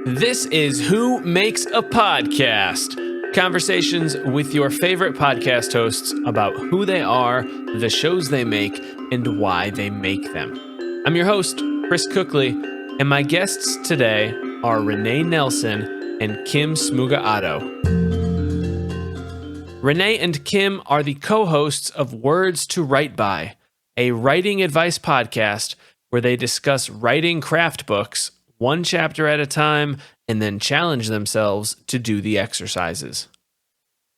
This is Who Makes a Podcast? Conversations with your favorite podcast hosts about who they are, the shows they make, and why they make them. I'm your host, Chris Cookley, and my guests today are Renee Nelson and Kim Smuga-Otto. Renee and Kim are the co-hosts of Words to Write By, a writing advice podcast where they discuss writing craft books one chapter at a time, and then challenge themselves to do the exercises.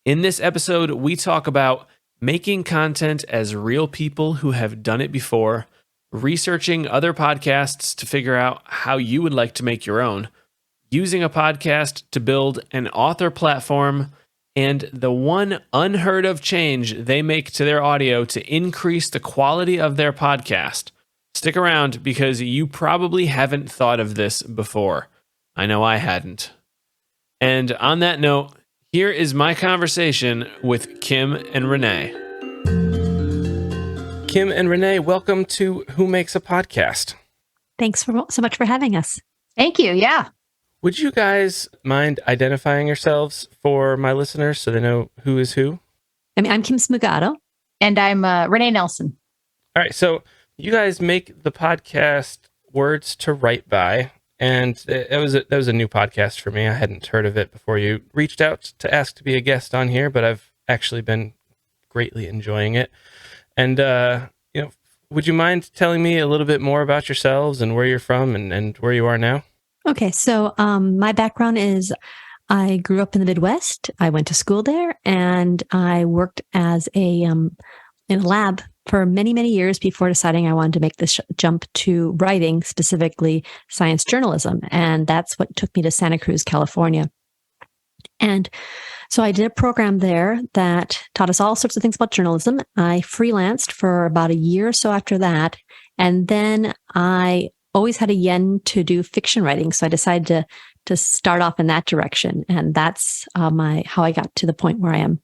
In this episode, we talk about making content as real people who have done it before, researching other podcasts to figure out how you would like to make your own, using a podcast to build an author platform, and the one unheard of change they make to their audio to increase the quality of their podcast. Stick around because you probably haven't thought of this before. I know I hadn't. And on that note, here is my conversation with Kim and Renee. Kim and Renee, welcome to Who Makes a Podcast. Thanks so much for having us. Thank you. Yeah. Would you guys mind identifying yourselves for my listeners so they know who is who? I'm Kim Smuga-Otto. And I'm Renee Nelson. All right. So you guys make the podcast Words to Write By, and that was a new podcast for me. I hadn't heard of it before you reached out to ask to be a guest on here, but I've actually been greatly enjoying it. And would you mind telling me a little bit more about yourselves and where you're from and where you are now? Okay, so my background is I grew up in the Midwest. I went to school there, and I worked as in a lab for many, many years before deciding I wanted to make this jump to writing, specifically science journalism. And that's what took me to Santa Cruz, California. And so I did a program there that taught us all sorts of things about journalism. I freelanced for about a year or so after that. And then I always had a yen to do fiction writing. So I decided to start off in that direction. And that's how I got to the point where I am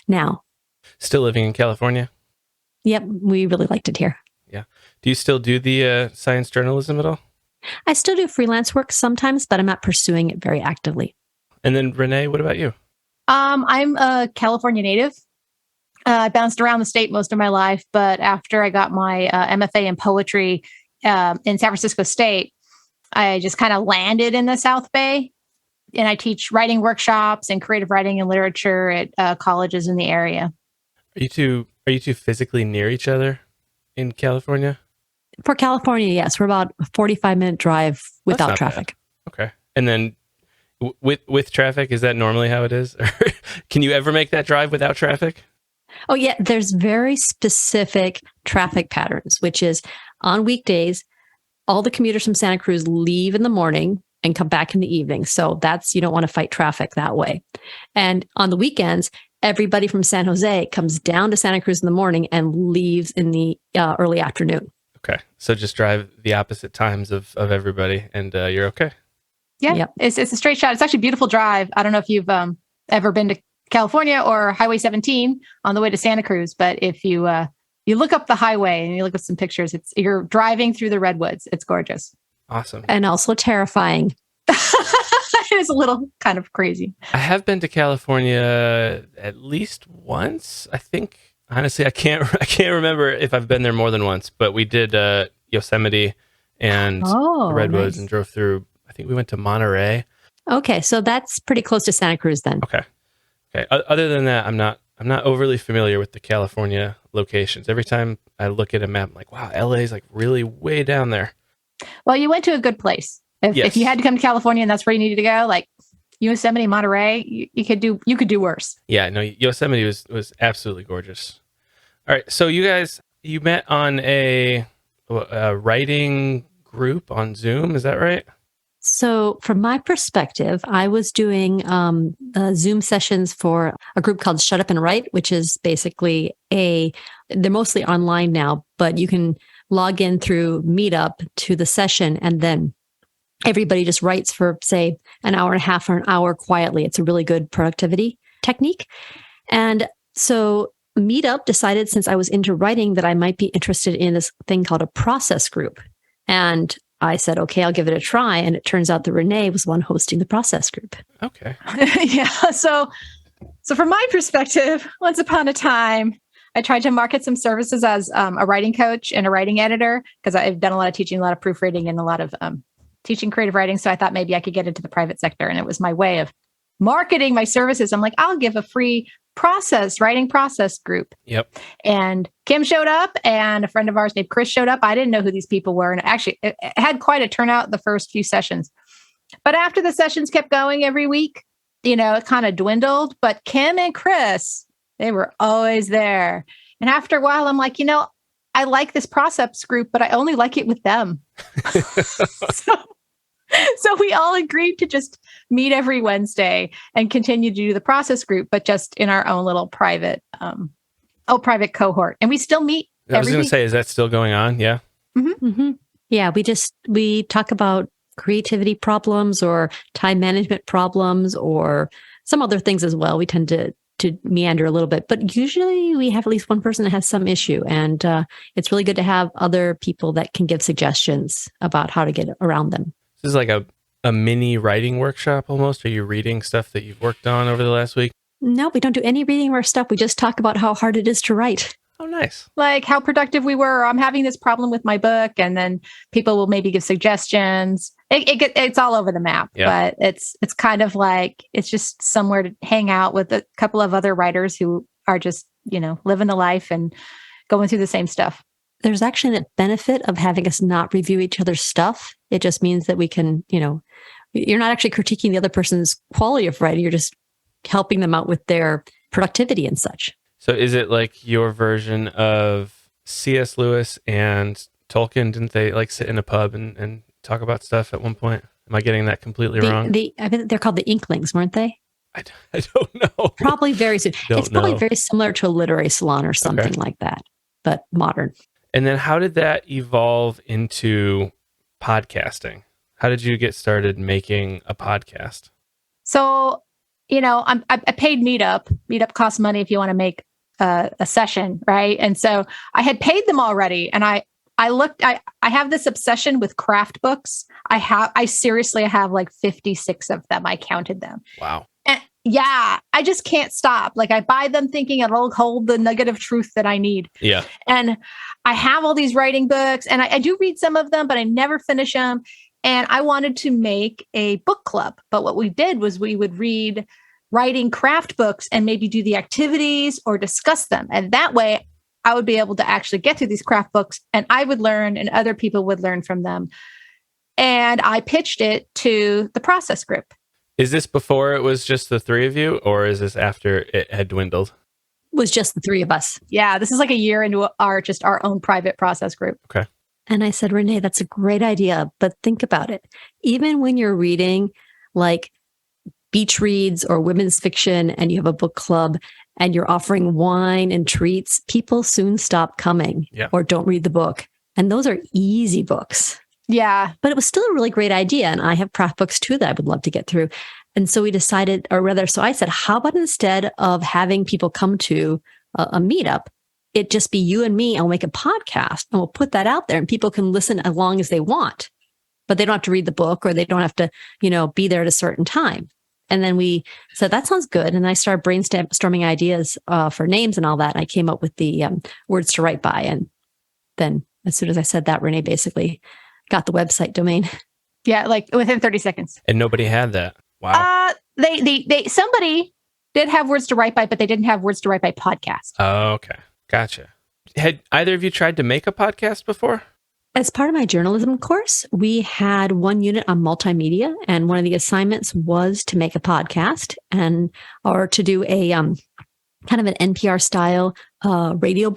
now. Still living in California? Yep, we really liked it here. Yeah. Do you still do the science journalism at all? I still do freelance work sometimes, but I'm not pursuing it very actively. And then Renee, what about you? I'm a California native. I bounced around the state most of my life, but after I got my MFA in poetry in San Francisco State, I just kind of landed in the South Bay, and I teach writing workshops and creative writing and literature at colleges in the area. Are you two physically near each other in California? For California, yes. We're about a 45-minute drive without traffic. Bad. Okay. And then with traffic, is that normally how it is? Or can you ever make that drive without traffic? Oh, yeah. There's very specific traffic patterns, which is on weekdays, all the commuters from Santa Cruz leave in the morning and come back in the evening. So you don't want to fight traffic that way. And on the weekends, everybody from San Jose comes down to Santa Cruz in the morning and leaves in the early afternoon. Okay. So just drive the opposite times of everybody and you're okay. Yeah. Yep. It's a straight shot. It's actually a beautiful drive. I don't know if you've ever been to California or Highway 17 on the way to Santa Cruz, but if you look up the highway and you look at some pictures, you're driving through the redwoods. It's gorgeous. Awesome. And also terrifying. It's a little kind of crazy. I have been to California at least once. I think, honestly, I can't remember if I've been there more than once, but we did Yosemite and the redwoods and drove through. I think we went to Monterey. Okay, so that's pretty close to Santa Cruz then. Okay. Other than that, I'm not overly familiar with the California locations. Every time I look at a map, I'm like, wow, LA is like really way down there. Well, you went to a good place. If you had to come to California and that's where you needed to go, like Yosemite, Monterey, you could do worse. Yeah, no, Yosemite was absolutely gorgeous. All right, so you met on a writing group on Zoom, is that right? So from my perspective, I was doing Zoom sessions for a group called Shut Up and Write, which is basically they're mostly online now, but you can log in through Meetup to the session and then everybody just writes for, say, an hour and a half or an hour quietly. It's a really good productivity technique. And so Meetup decided, since I was into writing, that I might be interested in this thing called a process group. And I said, okay, I'll give it a try. And it turns out that Renee was one hosting the process group. Okay. Yeah. So from my perspective, once upon a time, I tried to market some services as a writing coach and a writing editor because I've done a lot of teaching, a lot of proofreading, and a lot of teaching creative writing. So I thought maybe I could get into the private sector. And it was my way of marketing my services. I'm like, I'll give a free writing process group. Yep. And Kim showed up and a friend of ours named Chris showed up. I didn't know who these people were. And actually, it had quite a turnout the first few sessions. But after the sessions kept going every week, it kind of dwindled. But Kim and Chris, they were always there. And after a while, I'm like, I like this process group, but I only like it with them. So we all agreed to just meet every Wednesday and continue to do the process group, but just in our own little private cohort. And we still meet. I was going to say, is that still going on? Yeah. Mm-hmm. Mm-hmm. Yeah. We talk about creativity problems or time management problems or some other things as well. We tend to meander a little bit, but usually we have at least one person that has some issue. And it's really good to have other people that can give suggestions about how to get around them. This is like a mini writing workshop almost. Are you reading stuff that you've worked on over the last week? No, we don't do any reading of our stuff. We just talk about how hard it is to write. Oh, nice. Like how productive we were. I'm having this problem with my book. And then people will maybe give suggestions. It's all over the map, but it's kind of like, it's just somewhere to hang out with a couple of other writers who are just, living the life and going through the same stuff. There's actually a benefit of having us not review each other's stuff. It just means that we can, you're not actually critiquing the other person's quality of writing. You're just helping them out with their productivity and such. So is it like your version of C.S. Lewis and Tolkien? Didn't they like sit in a pub and talk about stuff at one point? Am I getting that completely wrong? I think they're called the Inklings, weren't they? I don't know. Probably very soon. It's probably very similar to a literary salon or something like that, but modern. And then how did that evolve into podcasting? How did you get started making a podcast? So, I paid Meetup. Meetup costs money if you want to make a session, right? And so I had paid them already. And I have this obsession with craft books. I seriously have like 56 of them. I counted them. Wow. And I just can't stop. Like I buy them thinking it'll hold the nugget of truth that I need. Yeah. And I have all these writing books and I do read some of them, but I never finish them. And I wanted to make a book club. But what we did was we would read writing craft books and maybe do the activities or discuss them. And that way I would be able to actually get through these craft books and I would learn and other people would learn from them. And I pitched it to the process group. Is this before it was just the three of you, or is this after it had dwindled? It was just the three of us. Yeah, this is like a year into our own private process group. Okay. And I said, Renee, that's a great idea, but think about it. Even when you're reading like beach reads or women's fiction and you have a book club and you're offering wine and treats, people soon stop coming or don't read the book. And those are easy books. Yeah. But it was still a really great idea. And I have craft books too that I would love to get through. And so we decided, so I said, how about instead of having people come to a meetup, it just be you and me and we'll make a podcast and we'll put that out there and people can listen as long as they want, but they don't have to read the book or they don't have to, be there at a certain time. And then we said, that sounds good. And I started brainstorming ideas for names and all that. And I came up with the words to write by. And then as soon as I said that, Renee basically got the website domain. Yeah, like within 30 seconds. And nobody had that. Wow. Somebody did have words to write by, but they didn't have words to write by podcast. Oh, okay. Gotcha. Had either of you tried to make a podcast before? As part of my journalism course, we had one unit on multimedia, and one of the assignments was to make a podcast or to do a kind of an NPR style radio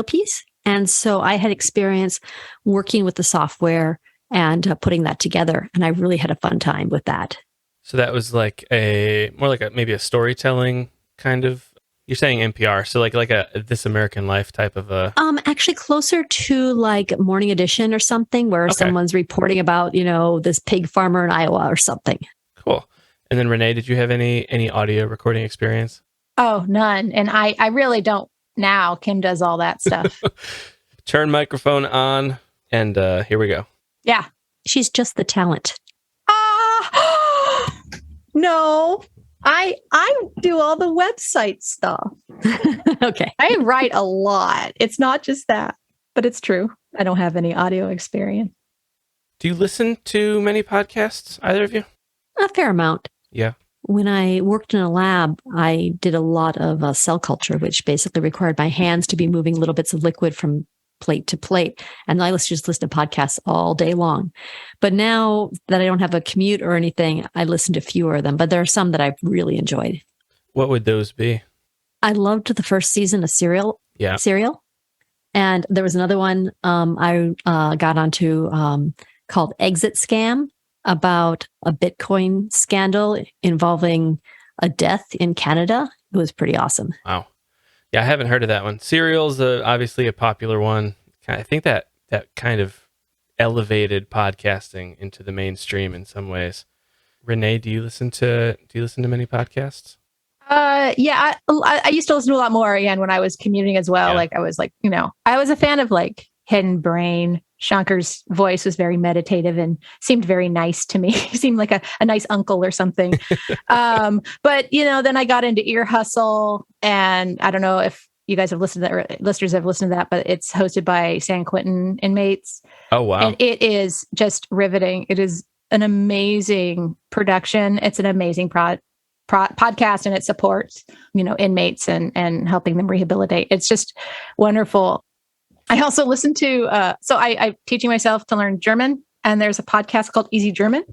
piece. And so I had experience working with the software and putting that together, and I really had a fun time with that. So that was like maybe a storytelling kind of. You're saying NPR, so like a This American Life type of a... Actually closer to like Morning Edition or something where someone's reporting about, this pig farmer in Iowa or something. Cool. And then Renee, did you have any audio recording experience? Oh, none. And I really don't now. Kim does all that stuff. Turn microphone on and here we go. Yeah. she's just the talent. No, I do all the website stuff. Okay. I write a lot. It's not just that, but it's true. I don't have any audio experience. Do you listen to many podcasts, either of you? A fair amount. Yeah. When I worked in a lab, I did a lot of cell culture, which basically required my hands to be moving little bits of liquid from plate to plate. And I just listen to podcasts all day long. But now that I don't have a commute or anything, I listen to fewer of them. But there are some that I've really enjoyed. What would those be? I loved the first season of Serial. Yeah. Serial. And there was another one I got onto called Exit Scam, about a Bitcoin scandal involving a death in Canada. It was pretty awesome. Wow. Yeah, I haven't heard of that one. Serial's obviously a popular one. I think that kind of elevated podcasting into the mainstream in some ways. Renee, do you listen to many podcasts? Yeah, I used to listen to a lot more again when I was commuting as well. Yeah. Like I was I was a fan of like Hidden Brain. Shankar's voice was very meditative and seemed very nice to me. He seemed like a nice uncle or something. But then I got into Ear Hustle, and I don't know if you guys have listened to that, or listeners have listened to that, but it's hosted by San Quentin inmates. Oh, wow. And it is just riveting. It is an amazing production. It's an amazing podcast, and it supports, inmates and helping them rehabilitate. It's just wonderful. I also listen to, I'm teaching myself to learn German, and there's a podcast called Easy German.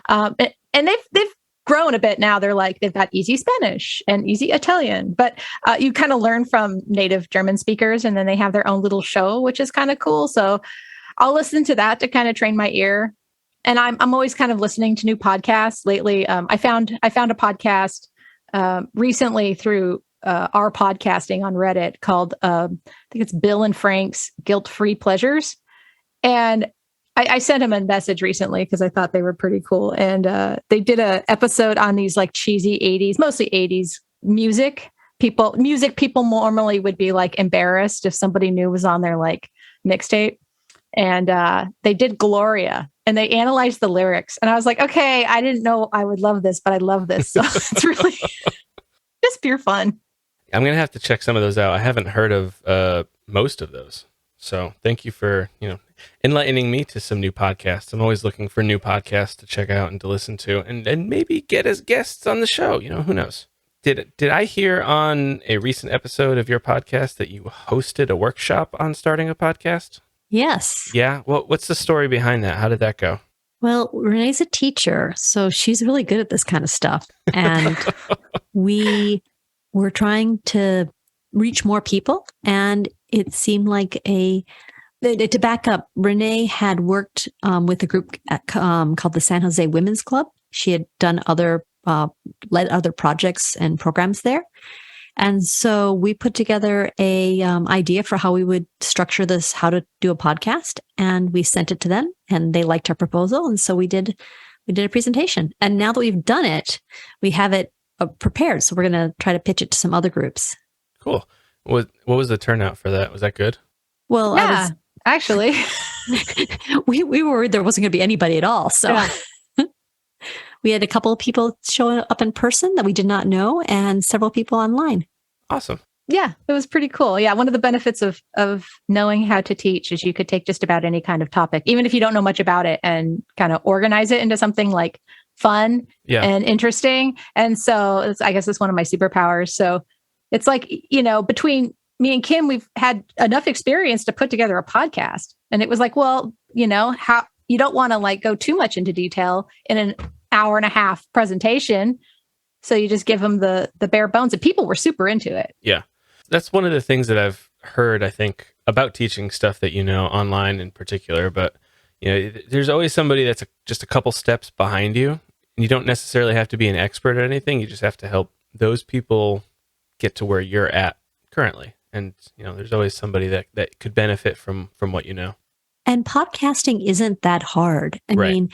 And they've grown a bit now. They've got Easy Spanish and Easy Italian, but you kind of learn from native German speakers, and then they have their own little show, which is kind of cool. So I'll listen to that to kind of train my ear. And I'm always kind of listening to new podcasts lately. I found a podcast recently through our podcasting on Reddit called, I think it's Bill and Frank's Guilt-Free Pleasures. And I sent him a message recently because I thought they were pretty cool. And they did an episode on these like cheesy 80s, mostly 80s music people normally would be like embarrassed if somebody new was on their like mixtape. And they did Gloria, and they analyzed the lyrics. And I was like, okay, I didn't know I would love this, but I love this. So it's really just pure fun. I'm going to have to check some of those out. I haven't heard of most of those. So thank you for, enlightening me to some new podcasts. I'm always looking for new podcasts to check out and to listen to, and maybe get as guests on the show. Who knows? Did I hear on a recent episode of your podcast that you hosted a workshop on starting a podcast? Yes. Yeah. Well, what's the story behind that? How did that go? Well, Renee's a teacher, so she's really good at this kind of stuff. And we were trying to reach more people, and it seemed like to back up, Renee had worked with a group called the San Jose Women's Club. She had done led other projects and programs there. And so we put together a idea for how we would structure this, how to do a podcast, and we sent it to them, and they liked our proposal. And so we did a presentation. And now that we've done it, we have it prepared. So we're going to try to pitch it to some other groups. Cool. What was the turnout for that? Was that good? Well, yeah, actually, we were worried there wasn't going to be anybody at all. So yeah. We had a couple of people show up in person that we did not know, and several people online. Awesome. Yeah, it was pretty cool. Yeah, one of the benefits of knowing how to teach is you could take just about any kind of topic, even if you don't know much about it, and kind of organize it into something like fun and interesting. And so I guess it's one of my superpowers. So it's like, between me and Kim, we've had enough experience to put together a podcast. And it was like, well, how you don't want to like go too much into detail in an hour and a half presentation. So you just give them the bare bones, and people were super into it. Yeah. That's one of the things that I've heard, I think, about teaching stuff that, online in particular, but there's always somebody that's just a couple steps behind you, and you don't necessarily have to be an expert at anything. You just have to help those people get to where you're at currently. And, there's always somebody that could benefit from what you know. And podcasting isn't that hard. I mean,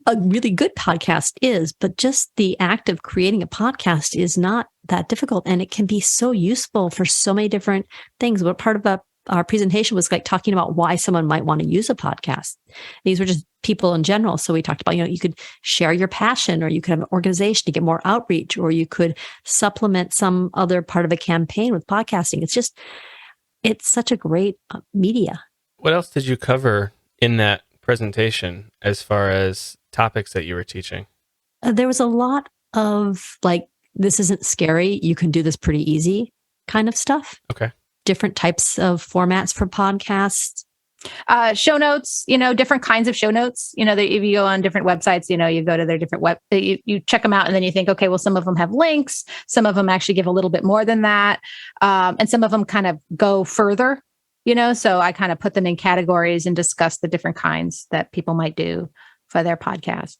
a really good podcast is, but just the act of creating a podcast is not that difficult. And it can be so useful for so many different things. What part of a our presentation was like talking about why someone might want to use a podcast. These were just people in general. So we talked about, you could share your passion, or you could have an organization to get more outreach, or you could supplement some other part of a campaign with podcasting. It's such a great media. What else did you cover in that presentation as far as topics that you were teaching? There was a lot of like, this isn't scary, you can do this pretty easy kind of stuff. Okay. Different types of formats for podcasts. Show notes, different kinds of show notes, that if you go on different websites, you go to their different you check them out, and then you think, okay, well, some of them have links. Some of them actually give a little bit more than that. And some of them kind of go further, so I kind of put them in categories and discuss the different kinds that people might do for their podcast.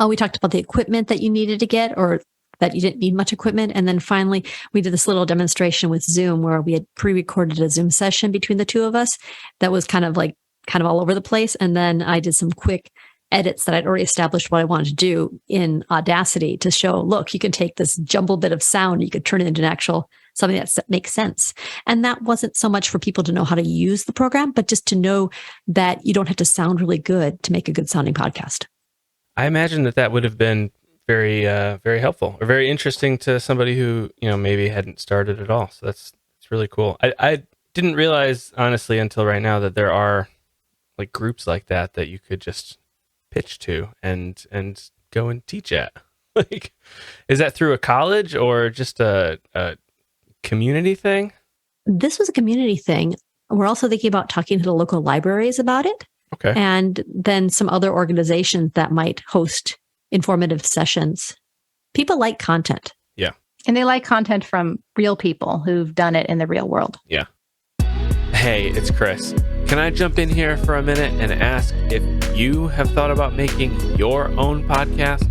We talked about the equipment that you needed to get, or that you didn't need much equipment. And then finally, we did this little demonstration with Zoom where we had pre-recorded a Zoom session between the two of us that was kind of all over the place. And then I did some quick edits that I'd already established what I wanted to do in Audacity to show, look, you can take this jumbled bit of sound, you could turn it into an actual something that makes sense. And that wasn't so much for people to know how to use the program, but just to know that you don't have to sound really good to make a good sounding podcast. I imagine that would have been very, very helpful or very interesting to somebody who, maybe hadn't started at all. So it's really cool. I didn't realize, honestly, until right now that there are like groups like that you could just pitch to and go and teach at. Like, is that through a college or just a community thing? This was a community thing. We're also thinking about talking to the local libraries about it. Okay. And then some other organizations that might host informative sessions. People like content. Yeah. And they like content from real people who've done it in the real world. Yeah. Hey, it's Chris. Can I jump in here for a minute and ask if you have thought about making your own podcast?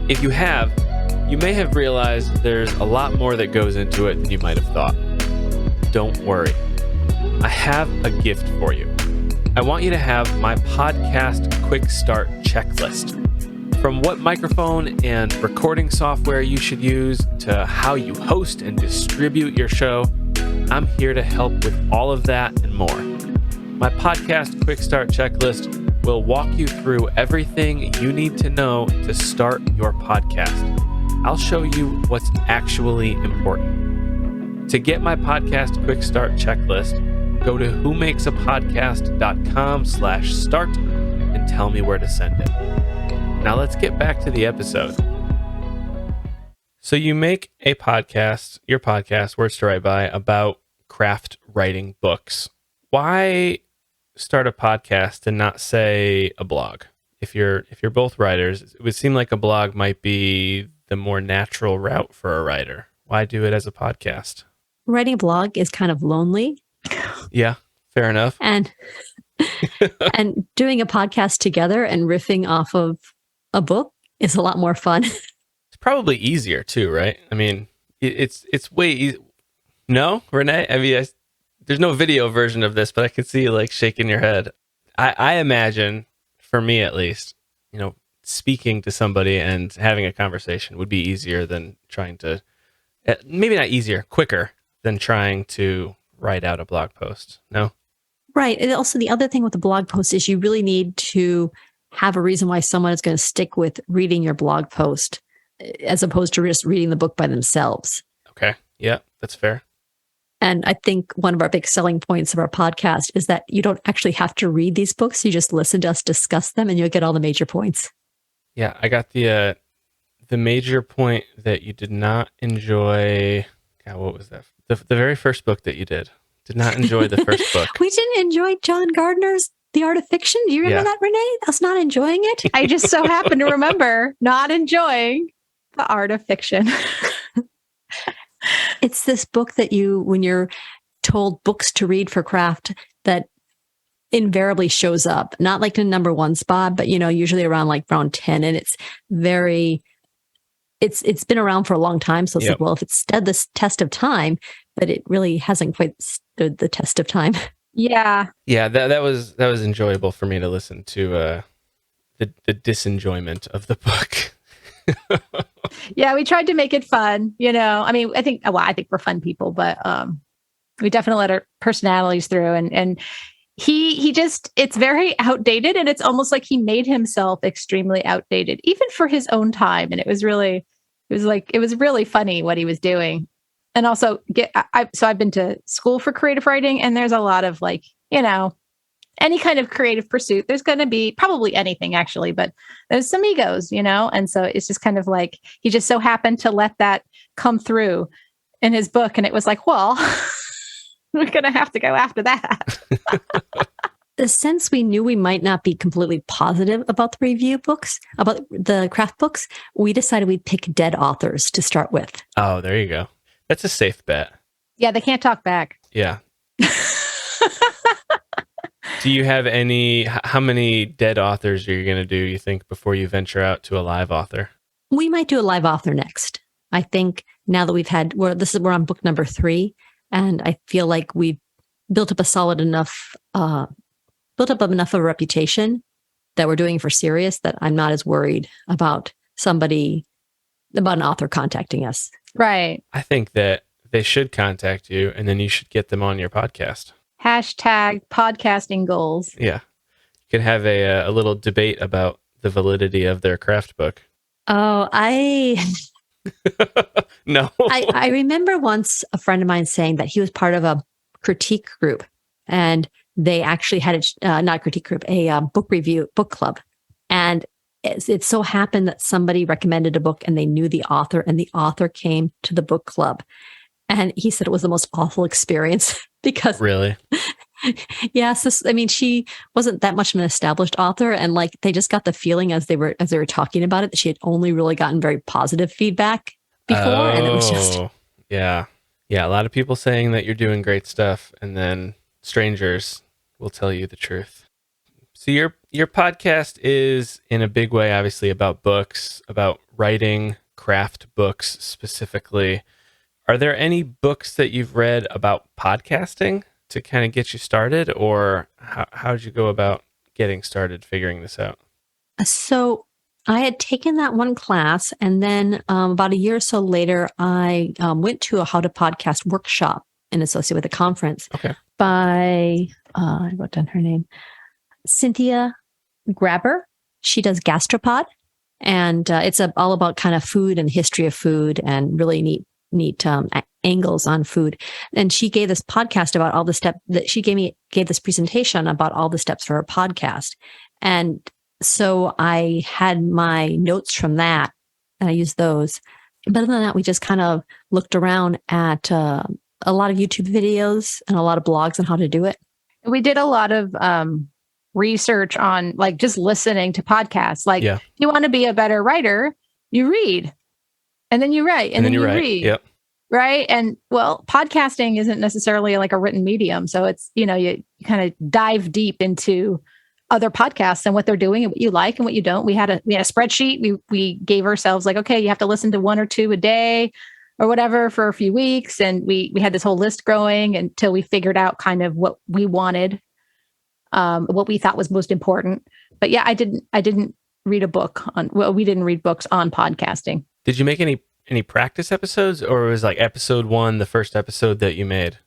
If you have, you may have realized there's a lot more that goes into it than you might have thought. Don't worry. I have a gift for you. I want you to have my podcast quick start checklist. From what microphone and recording software you should use to how you host and distribute your show, I'm here to help with all of that and more. My podcast quick start checklist will walk you through everything you need to know to start your podcast. I'll show you what's actually important. To get my podcast quick start checklist, go to whomakesapodcast.com/start and tell me where to send it. Now let's get back to the episode. So you make a podcast, your podcast, Words to Write By, about craft writing books. Why start a podcast and not, say, a blog? If you're both writers, it would seem like a blog might be the more natural route for a writer. Why do it as a podcast? Writing a blog is kind of lonely. Yeah, fair enough. And doing a podcast together and riffing off of a book is a lot more fun. It's probably easier too, right? I mean, it's way easy. No, Renee? I mean, there's no video version of this, but I could see you like shaking your head. I imagine, for me at least, speaking to somebody and having a conversation would be easier than trying to, maybe not easier, quicker than trying to write out a blog post. No? Right. And also the other thing with the blog post is you really need to have a reason why someone is going to stick with reading your blog post as opposed to just reading the book by themselves. Okay. Yeah, that's fair. And I think one of our big selling points of our podcast is that you don't actually have to read these books. You just listen to us discuss them and you'll get all the major points. Yeah, I got the major point that you did not enjoy. God, what was that? The very first book that you did not enjoy the first book. We didn't enjoy John Gardner's The Art of Fiction. Do you remember that, Renee? Us not enjoying it? I just so happen to remember not enjoying The Art of Fiction. It's this book that when you're told books to read for craft, that invariably shows up, not like in number one spot, but usually around 10. And it's been around for a long time. So it's like, well, if it stood this test of time, but it really hasn't quite stood the test of time. Yeah. Yeah, that was enjoyable for me to listen to the disenjoyment of the book. Yeah, we tried to make it fun, I mean, I think we're fun people, but We definitely let our personalities through, and he just, it's very outdated, and it's almost like he made himself extremely outdated, even for his own time. And it was really funny what he was doing. And also so I've been to school for creative writing, and there's a lot of like, any kind of creative pursuit, there's going to be probably anything actually, but there's some egos, and so it's just kind of like, he just so happened to let that come through in his book. And it was like, well, we're going to have to go after that. Since we knew we might not be completely positive about the review books, about the craft books, we decided we'd pick dead authors to start with. Oh, there you go. That's a safe bet. Yeah, they can't talk back. Yeah. Do you have how many dead authors are you going to do, you think, before you venture out to a live author? We might do a live author next. I think now that we're on book number 3, and I feel like we've built up enough of a reputation that we're doing for serious that I'm not as worried about an author contacting us. Right. I think that they should contact you, and then you should get them on your podcast. Hashtag podcasting goals. Yeah. You can have a little debate about the validity of their craft book. Oh, No. I remember once a friend of mine saying that he was part of a critique group, and they actually had not a critique group, a book club. And it so happened that somebody recommended a book and they knew the author, and the author came to the book club. And he said it was the most awful experience because really, yes, I mean, she wasn't that much of an established author, and like they just got the feeling as they were talking about it that she had only really gotten very positive feedback before, and it was just yeah. A lot of people saying that you're doing great stuff, and then strangers will tell you the truth. So your podcast is in a big way, obviously, about books, about writing craft books specifically. Are there any books that you've read about podcasting to kind of get you started, or how did you go about getting started figuring this out? So I had taken that one class, and then about a year or so later, I went to a How to Podcast workshop and associated with a conference by, I wrote down her name, Cynthia Grabber. She does Gastropod, and it's all about kind of food and history of food and really neat angles on food. And she gave this podcast about all the steps that she gave this presentation about all the steps for her podcast. And so I had my notes from that and I used those. But other than that, we just kind of looked around at a lot of YouTube videos and a lot of blogs on how to do it. We did a lot of research on like just listening to podcasts. Like if you want to be a better writer, you read. And then you write, and then you read. Yep. Right. And well, podcasting isn't necessarily like a written medium. So it's, you kind of dive deep into other podcasts and what they're doing and what you like and what you don't. We had a spreadsheet. We gave ourselves like, okay, you have to listen to 1 or 2 a day or whatever for a few weeks. And we had this whole list growing until we figured out kind of what we wanted, what we thought was most important. But yeah, I didn't read a book we didn't read books on podcasting. Did you make any practice episodes, or was like episode 1 the first episode that you made?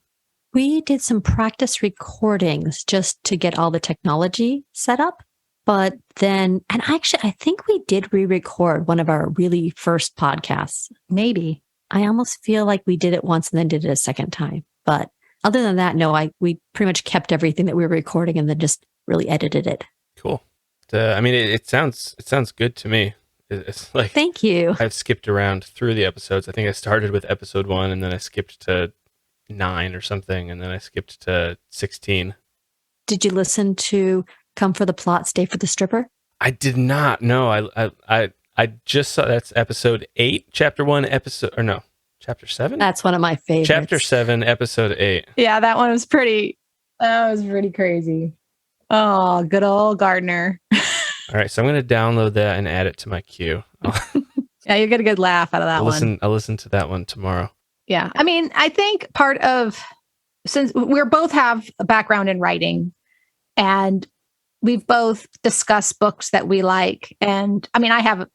We did some practice recordings just to get all the technology set up. But then, and actually, I think we did re-record one of our really first podcasts. Maybe. I almost feel like we did it once and then did it a second time. But other than that, no, we pretty much kept everything that we were recording and then just really edited it. Cool. I mean, it sounds good to me. It's like, thank you. I've skipped around through the episodes. I think I started with episode 1 and then I skipped to 9 or something, and then I skipped to 16. Did you listen to Come for the Plot, Stay for the Stripper? I did not. No, I just saw that's episode 8, chapter 1, chapter 7. That's one of my favorites. Chapter 7, episode 8. Yeah, that was pretty crazy. Oh, good old Gardner. All right, so I'm going to download that and add it to my queue. Yeah, you get a good laugh out of that one. I'll listen to that one tomorrow. Yeah. I mean, I think since we both have a background in writing and we've both discussed books that we like. And I have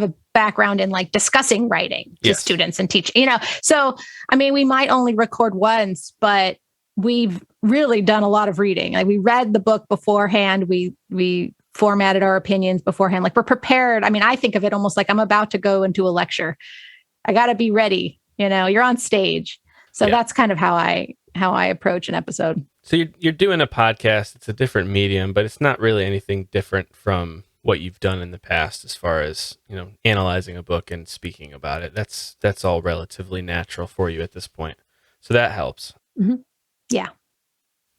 a background in like discussing writing to students and teaching, So, I mean, we might only record once, but we've really done a lot of reading. Like we read the book beforehand. We formatted our opinions beforehand. Like we're prepared. I mean, I think of it almost like I'm about to go into a lecture. I got to be ready. You're on stage. So that's kind of how I approach an episode. So you're doing a podcast. It's a different medium, but it's not really anything different from what you've done in the past as far as, analyzing a book and speaking about it. That's all relatively natural for you at this point. So that helps. Mm-hmm. Yeah.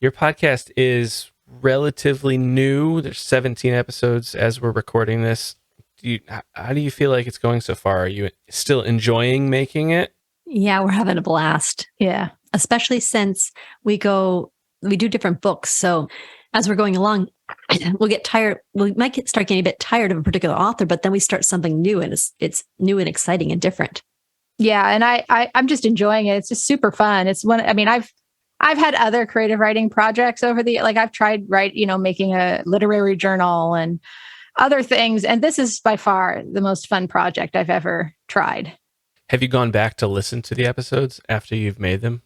Your podcast is relatively new. There's 17 episodes as we're recording this. How do you feel like it's going so far? Are you still enjoying making it? Yeah, we're having a blast. Yeah. Especially since we do different books. So as we're going along, we'll get tired. We might start getting a bit tired of a particular author, but then we start something new, and it's new and exciting and different. Yeah. And I'm just enjoying it. It's just super fun. I've had other creative writing projects I've tried making a literary journal and other things. And this is by far the most fun project I've ever tried. Have you gone back to listen to the episodes after you've made them?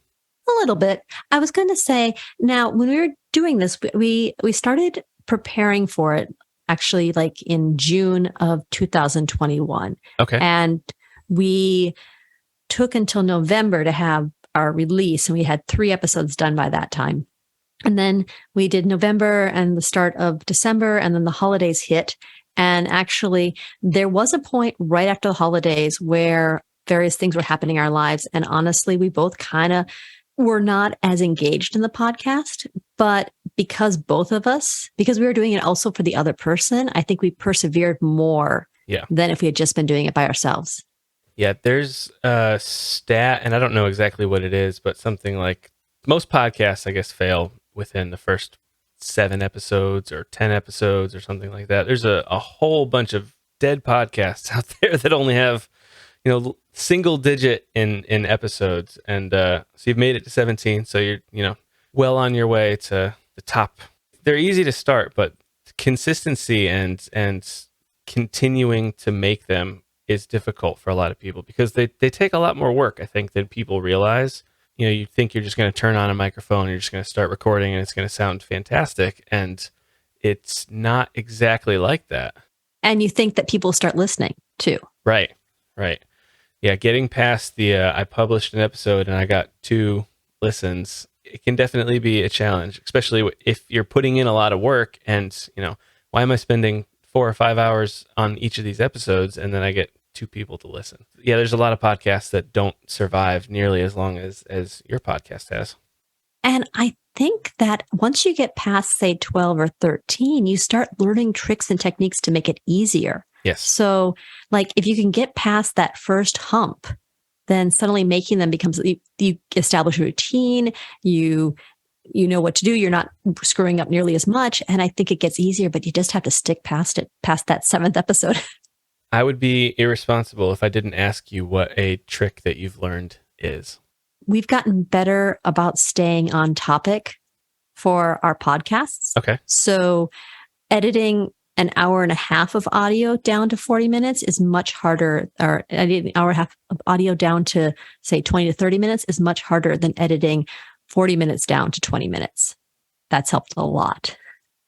A little bit. I was going to say, now when we were doing this, we started preparing for it actually like in June of 2021. Okay. And we took until November to have our release, and we had 3 episodes done by that time. And then we did November and the start of December, and then the holidays hit. And actually, there was a point right after the holidays where various things were happening in our lives. And honestly, we both kind of were not as engaged in the podcast. But because because we were doing it also for the other person, I think we persevered more than if we had just been doing it by ourselves. Yeah, there's a stat, and I don't know exactly what it is, but something like most podcasts, I guess, fail within the first 7 episodes or 10 episodes or something like that. There's a whole bunch of dead podcasts out there that only have, single digit in episodes. And so you've made it to 17. So you're, well on your way to the top. They're easy to start, but consistency and continuing to make them is difficult for a lot of people because they take a lot more work, I think, than people realize. You think you're just going to turn on a microphone, you're just going to start recording, and it's going to sound fantastic. And it's not exactly like that. And you think that people start listening too. Right. Yeah, getting past the I published an episode and I got 2 listens, it can definitely be a challenge, especially if you're putting in a lot of work and, why am I spending 4 or 5 hours on each of these episodes and then I get 2 people to listen? Yeah, there's a lot of podcasts that don't survive nearly as long as your podcast has. And I think that once you get past, say, 12 or 13, you start learning tricks and techniques to make it easier. Yes. So like if you can get past that first hump, then suddenly making them becomes, you establish a routine, you know what to do, you're not screwing up nearly as much. And I think it gets easier, but you just have to stick past that 7th episode. I would be irresponsible if I didn't ask you what a trick that you've learned is. We've gotten better about staying on topic for our podcasts. Okay. So editing an hour and a half of audio down to 40 minutes is much harder, or editing an hour and a half of audio down to, say, 20 to 30 minutes is much harder than editing 40 minutes down to 20 minutes. That's helped a lot.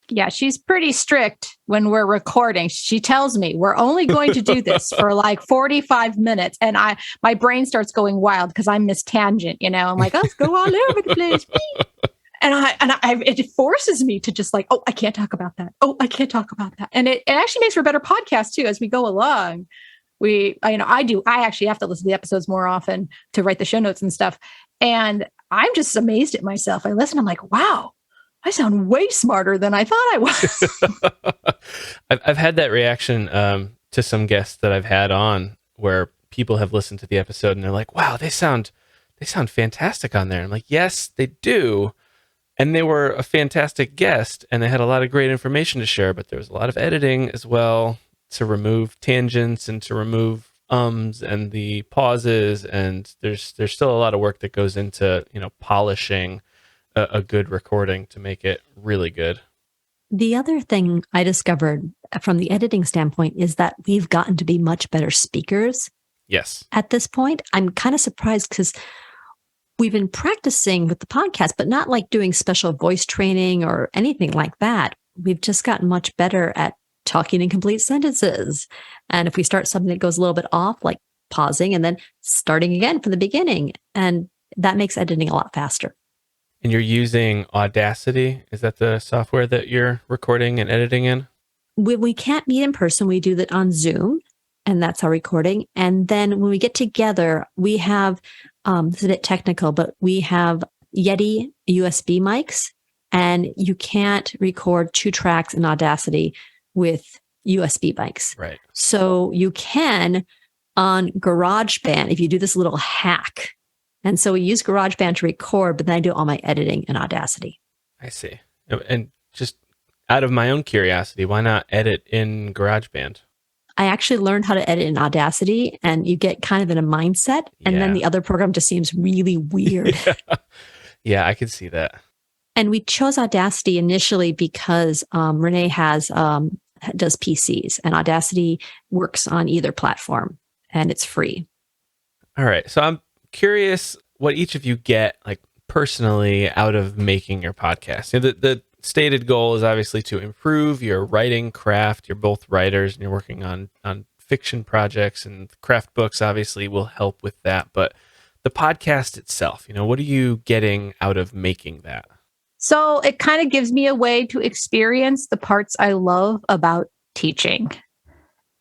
Yeah, she's pretty strict when we're recording. She tells me we're only going to do this for like 45 minutes. And my brain starts going wild because I miss tangent, I'm like, let's go all over the place. And it forces me to just like, oh, I can't talk about that. Oh, I can't talk about that. And it actually makes for a better podcast too, as we go along. I actually have to listen to the episodes more often to write the show notes and stuff. And I'm just amazed at myself. I listen, I'm like, wow, I sound way smarter than I thought I was. I've had that reaction to some guests that I've had on where people have listened to the episode and they're like, wow, they sound fantastic on there. I'm like, yes, they do. And they were a fantastic guest and they had a lot of great information to share, but there was a lot of editing as well to remove tangents and to remove and the pauses. And there's still a lot of work that goes into, polishing a good recording to make it really good. The other thing I discovered from the editing standpoint is that we've gotten to be much better speakers Yes. at this point. I'm kind of surprised because we've been practicing with the podcast, but not like doing special voice training or anything like that. We've just gotten much better at talking in complete sentences. And if we start something that goes a little bit off, like pausing and then starting again from the beginning, and that makes editing a lot faster. And you're using Audacity. Is that the software that you're recording and editing in? When we can't meet in person, we do that on Zoom, and that's our recording. And then when we get together, we have, this is a bit technical, but we have Yeti USB mics, and you can't record 2 tracks in Audacity with USB mics. Right. So you can on GarageBand if you do this little hack. And so we use GarageBand to record, but then I do all my editing in Audacity. I see. And just out of my own curiosity, why not edit in GarageBand? I actually learned how to edit in Audacity, and you get kind of in a mindset, and then the other program just seems really weird. Yeah, I can see that. And we chose Audacity initially because Renee does PCs, and Audacity works on either platform, and it's free. All right. So I'm curious what each of you get, like, personally out of making your podcast. You know, the stated goal is obviously to improve your writing craft. You're both writers and you're working on fiction projects, and craft books obviously will help with that. But the podcast itself, what are you getting out of making that? So it kind of gives me a way to experience the parts I love about teaching.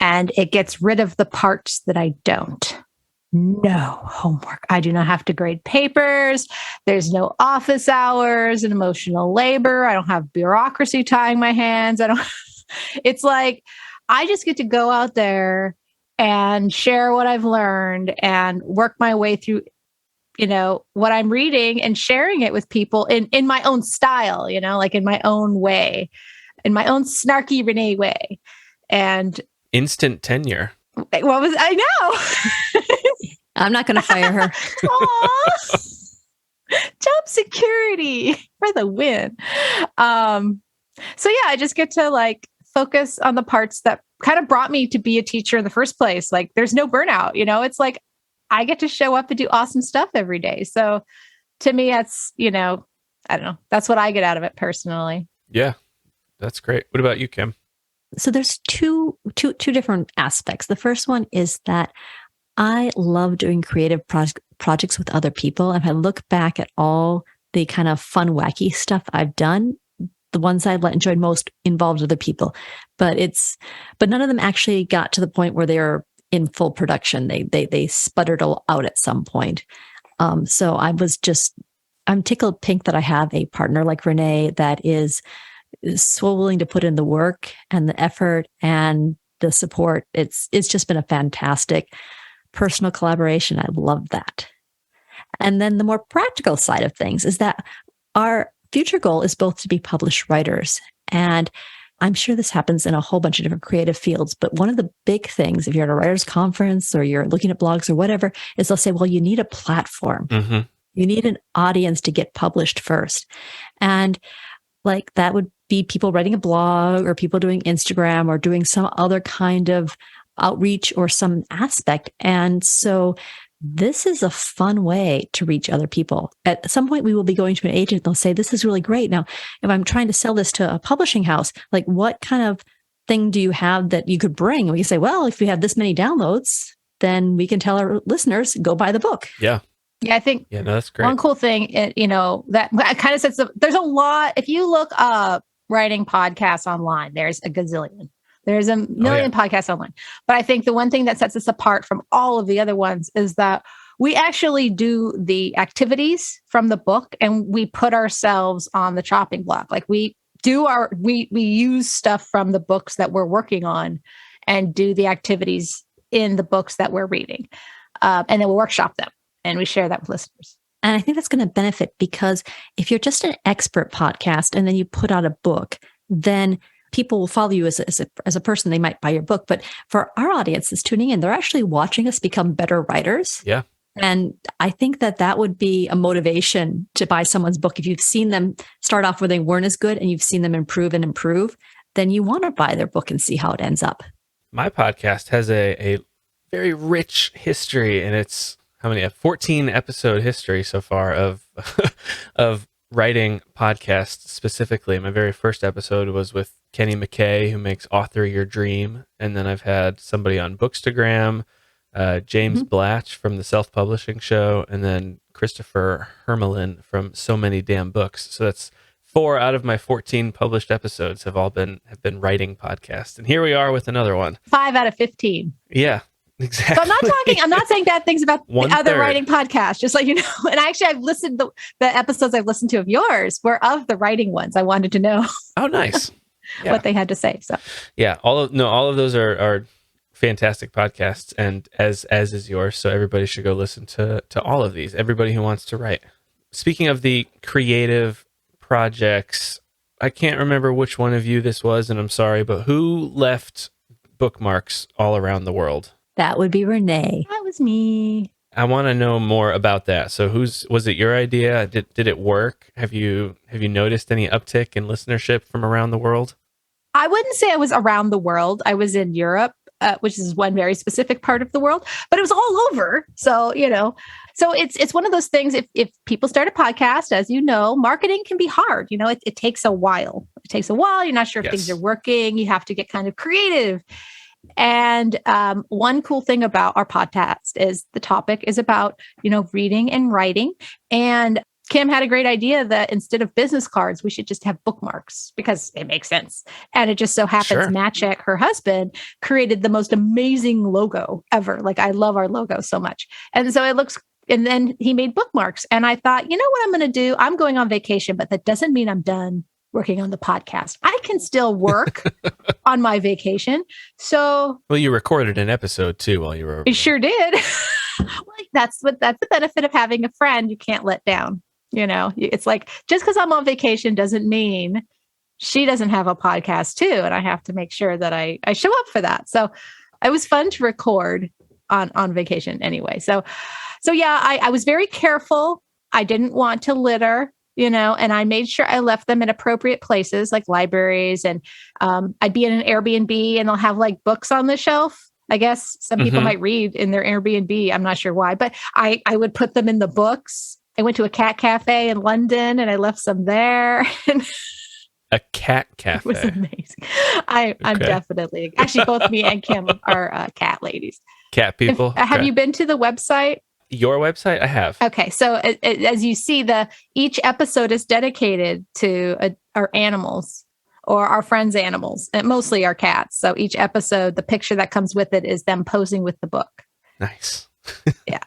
And it gets rid of the parts that I don't. No homework. I do not have to grade papers. There's no office hours and emotional labor. I don't have bureaucracy tying my hands. It's like, I just get to go out there and share what I've learned and work my way through, what I'm reading and sharing it with people in my own style, like in my own way, in my own snarky Renee way. And instant tenure. I know. I'm not going to fire her. Job security for the win. So yeah, I just get to focus on the parts that kind of brought me to be a teacher in the first place. Like, there's no burnout, it's like I get to show up and do awesome stuff every day. So to me, that's, I don't know. That's what I get out of it personally. Yeah, that's great. What about you, Kim? So there's two different aspects. The first one is that I love doing creative projects with other people. And if I look back at all the kind of fun, wacky stuff I've done, the ones I've enjoyed most involved other people. But none of them actually got to the point where they're in full production. They sputtered out at some point. So I'm tickled pink that I have a partner like Renee that is so willing to put in the work and the effort and the support. It's just been a fantastic personal collaboration. I love that. And then the more practical side of things is that our future goal is both to be published writers. And I'm sure this happens in a whole bunch of different creative fields. But one of the big things, if you're at a writer's conference or you're looking at blogs or whatever, is they'll say, well, you need a platform. Mm-hmm. You need an audience to get published first. And that would be people writing a blog or people doing Instagram or doing some other kind of outreach or some aspect. And so this is a fun way to reach other people. At some point, we will be going to an agent. They'll say, this is really great. Now, if I'm trying to sell this to a publishing house, what kind of thing do you have that you could bring? And we can say, well, if we have this many downloads, then we can tell our listeners, go buy the book. Yeah. Yeah, I think that's great. One cool thing, that kind of sets there's a lot. If you look up writing podcasts online, there's a gazillion. There's a million podcasts online. But I think the one thing that sets us apart from all of the other ones is that we actually do the activities from the book and we put ourselves on the chopping block. We use stuff from the books that we're working on and do the activities in the books that we're reading. And then we'll workshop them and we share that with listeners. And I think that's going to benefit because if you're just an expert podcast and then you put out a book, then people will follow you as a person. They might buy your book. But for our audience that's tuning in, they're actually watching us become better writers. Yeah. And I think that would be a motivation to buy someone's book. If you've seen them start off where they weren't as good and you've seen them improve and improve, then you want to buy their book and see how it ends up. My podcast has a very rich history, and it's a 14 episode history so far of of writing podcasts specifically. My very first episode was with Kenny McKay, who makes Author Your Dream. And then I've had somebody on Bookstagram, James Blatch from the Self-Publishing Show, and then Christopher Hermelin from So Many Damn Books. So that's 4 out of my 14 published episodes have been writing podcasts. And here we are with another one. 5 out of 15. Yeah. Exactly. So I'm not saying bad things about the other writing podcasts, just like, and actually I've listened, the episodes I've listened to of yours were of the writing ones. I wanted to know. Oh, nice. Yeah. What they had to say. So yeah, all of those are fantastic podcasts, and as is yours. So everybody should go listen to all of these. Everybody who wants to write. Speaking of the creative projects, I can't remember which one of you this was, and I'm sorry, but who left bookmarks all around the world? That would be Renee. That was me. I want to know more about that. So was it your idea? Did it work? Have you noticed any uptick in listenership from around the world? I wouldn't say I was around the world. I was in Europe, which is one very specific part of the world, but it was all over. So, so it's one of those things. If people start a podcast, as you know, marketing can be hard. It takes a while. You're not sure if things are working. You have to get kind of creative. And one cool thing about our podcast is the topic is about, reading and writing. And Kim had a great idea that instead of business cards, we should just have bookmarks because it makes sense. And it just so happens Matchek, her husband, created the most amazing logo ever. Like, I love our logo so much. And so it looks, and then he made bookmarks. And I thought, you know what I'm going to do? I'm going on vacation, but that doesn't mean I'm done working on the podcast. I can still work on my vacation. So, well, you recorded an episode too while you were over there. Sure did. That's the benefit of having a friend you can't let down. It's like, just because I'm on vacation doesn't mean she doesn't have a podcast too. And I have to make sure that I show up for that. So it was fun to record on vacation anyway. So yeah, I was very careful. I didn't want to litter, and I made sure I left them in appropriate places like libraries, and I'd be in an Airbnb and they'll have like books on the shelf. I guess some people might read in their Airbnb. I'm not sure why, but I would put them in the books. I went to a cat cafe in London and I left some there. A cat cafe. It was amazing. I'm definitely, actually both me and Kim are our ladies. Cat people. Have you been to the website? Your website? I have. Okay. So as you see, each episode is dedicated to our animals or our friends' animals, and mostly our cats. So each episode, the picture that comes with it is them posing with the book. Nice. Yeah.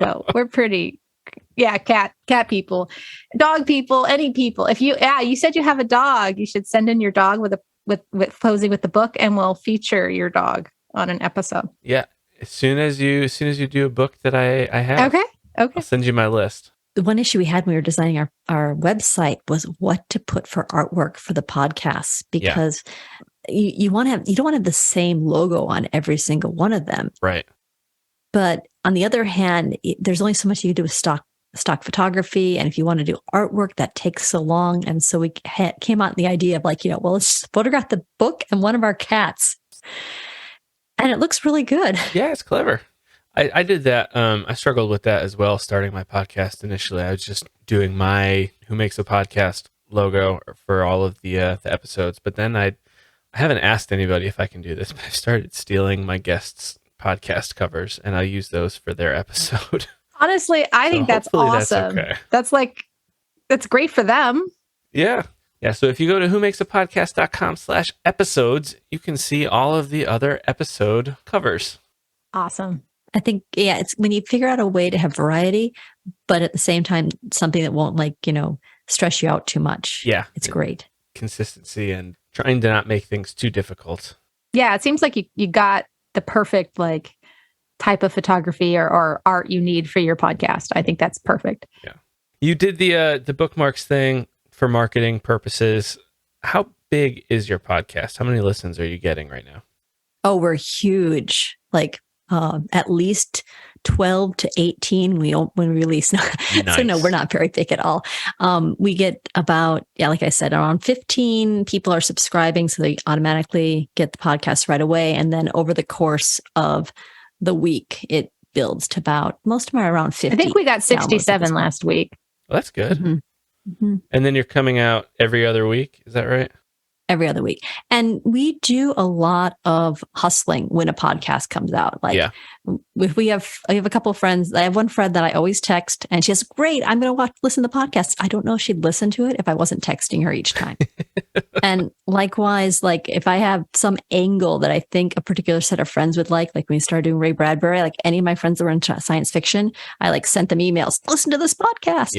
So we're pretty... Yeah, cat people, dog people, any people. If you said you have a dog, you should send in your dog with posing with the book, and we'll feature your dog on an episode. Yeah, as soon as you do a book that I have, okay, I'll send you my list. The one issue we had when we were designing our website was what to put for artwork for the podcasts, because you don't want to have the same logo on every single one of them, right? But on the other hand, there's only so much you can do with stock photography. And if you want to do artwork, that takes so long. And so we came out with the idea of like, let's photograph the book and one of our cats. And it looks really good. Yeah, it's clever. I did that. I struggled with that as well, starting my podcast initially. I was just doing my Who Makes a Podcast logo for all of the episodes. But then I haven't asked anybody if I can do this, but I've started stealing my guests' podcast covers, and I use those for their episode. Honestly, I think that's awesome. That's okay. That's great for them. Yeah. Yeah. So if you go to whomakesapodcast.com/episodes, you can see all of the other episode covers. Awesome. I think, it's when you figure out a way to have variety, but at the same time, something that won't stress you out too much. Yeah. It's great. Consistency and trying to not make things too difficult. Yeah. It seems like you got the perfect type of photography or art you need for your podcast. I think that's perfect. Yeah. You did the bookmarks thing for marketing purposes. How big is your podcast? How many listens are you getting right now? Oh, we're huge. At least 12 to 18 when we release. Nice. So no, we're not very big at all. We get about, like I said, around 15 people are subscribing. So they automatically get the podcast right away. And then over the course of the week, it builds to about, most of them are around 50. I think we got 67 last week. Well, that's good. Mm-hmm. Mm-hmm. And then you're coming out every other week. Is that right? Every other week. And we do a lot of hustling when a podcast comes out. Like if I have a couple of friends. I have one friend that I always text and she says, great, I'm going to listen to the podcast. I don't know if she'd listen to it if I wasn't texting her each time. And likewise, like if I have some angle that I think a particular set of friends would like when we started doing Ray Bradbury, like any of my friends that were into science fiction, I sent them emails, listen to this podcast.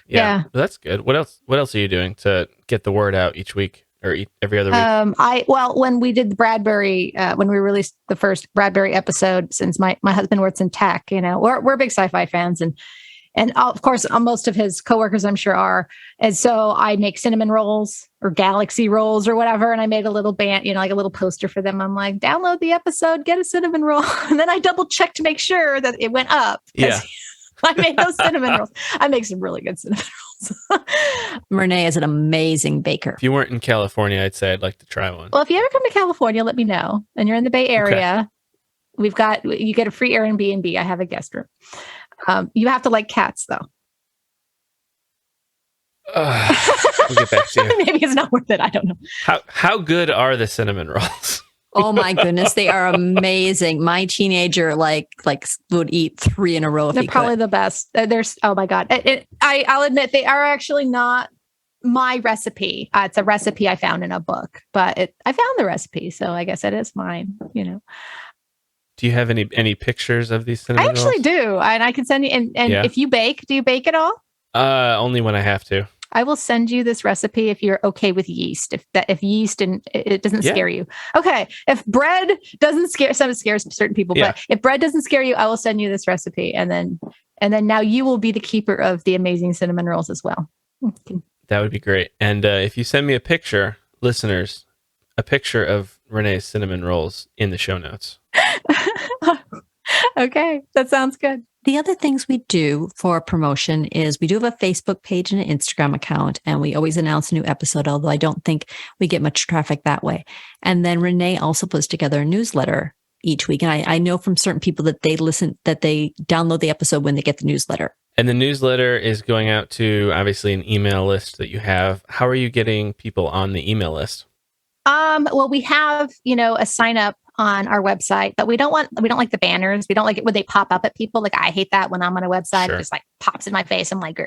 Yeah. Well, that's good. What else are you doing to get the word out each week? Or every other week? When we did the Bradbury, when we released the first Bradbury episode, since my husband works in tech, we're big sci-fi fans, and of course, most of his coworkers, I'm sure, are. And so I make cinnamon rolls or galaxy rolls or whatever, and I made a little band, like a little poster for them. I'm like, download the episode, get a cinnamon roll, and then I double check to make sure that it went up. Yeah. I made those cinnamon rolls. I make some really good cinnamon rolls. Renee is an amazing baker. If you weren't in California, I'd say I'd like to try one. Well, if you ever come to California, let me know. And you're in the Bay Area. Okay. You get a free Airbnb. I have a guest room. You have to like cats, though. We'll get back to you. Maybe it's not worth it. I don't know. How good are the cinnamon rolls? Oh my goodness, they are amazing. My teenager would eat 3 in a row. They're probably the best. Oh my God. I'll admit they are actually not my recipe. It's a recipe I found in a book, but I found the recipe, so I guess it is mine. Do you have any pictures of these cinnamon rolls? I actually do, and I can send you. And if you bake, do you bake at all? Only when I have to. I will send you this recipe if you're okay with yeast. If yeast and it doesn't scare you. Okay. If bread doesn't scare, some scares certain people, but if bread doesn't scare you, I will send you this recipe, and then now you will be the keeper of the amazing cinnamon rolls as well. That would be great. And if you send me a picture, listeners, a picture of Renee's cinnamon rolls in the show notes. Okay, that sounds good. The other things we do for promotion is we do have a Facebook page and an Instagram account, and we always announce a new episode, although I don't think we get much traffic that way. And then Renee also puts together a newsletter each week. And I know from certain people that they download the episode when they get the newsletter. And the newsletter is going out to obviously an email list that you have. How are you getting people on the email list? Well, we have, a sign up on our website, but we don't like the banners. We don't like it when they pop up at people. Like, I hate that when I'm on a website, It just pops in my face. I'm like,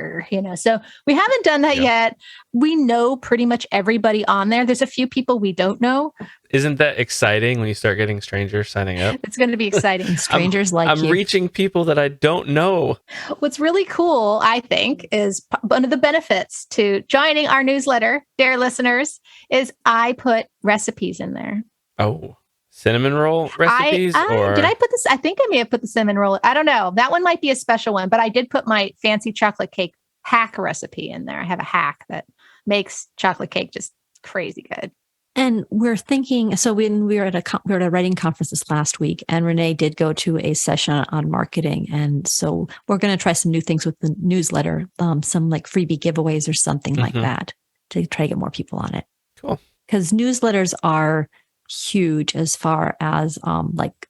so we haven't done that yet. We know pretty much everybody on there. There's a few people we don't know. Isn't that exciting when you start getting strangers signing up? It's going to be exciting. Strangers I'm reaching people that I don't know. What's really cool, I think, is one of the benefits to joining our newsletter, dear listeners, is I put recipes in there. Oh, cinnamon roll recipes? Did I put this? I think I may have put the cinnamon roll. I don't know. That one might be a special one, but I did put my fancy chocolate cake hack recipe in there. I have a hack that makes chocolate cake just crazy good. And we're thinking, so when we were at a writing conference this last week, and Renee did go to a session on marketing. And so we're going to try some new things with the newsletter, some like freebie giveaways or something like that to try to get more people on it. Cool. Because newsletters are huge as far as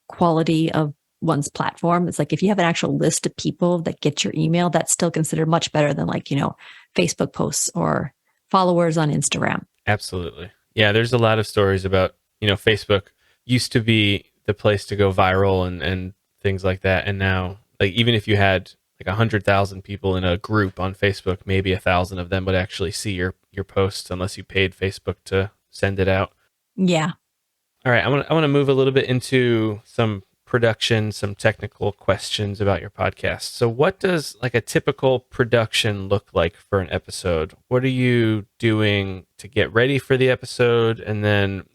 quality of one's platform. It's like if you have an actual list of people that get your email, that's still considered much better than Facebook posts or followers on Instagram. Absolutely. Yeah, there's a lot of stories about, Facebook used to be the place to go viral and things like that. And now, even if you had 100,000 people in a group on Facebook, maybe 1,000 of them would actually see your posts unless you paid Facebook to send it out. Yeah. All right, I want to move a little bit into some production, some technical questions about your podcast. So what does a typical production look like for an episode? What are you doing to get ready for the episode? And then,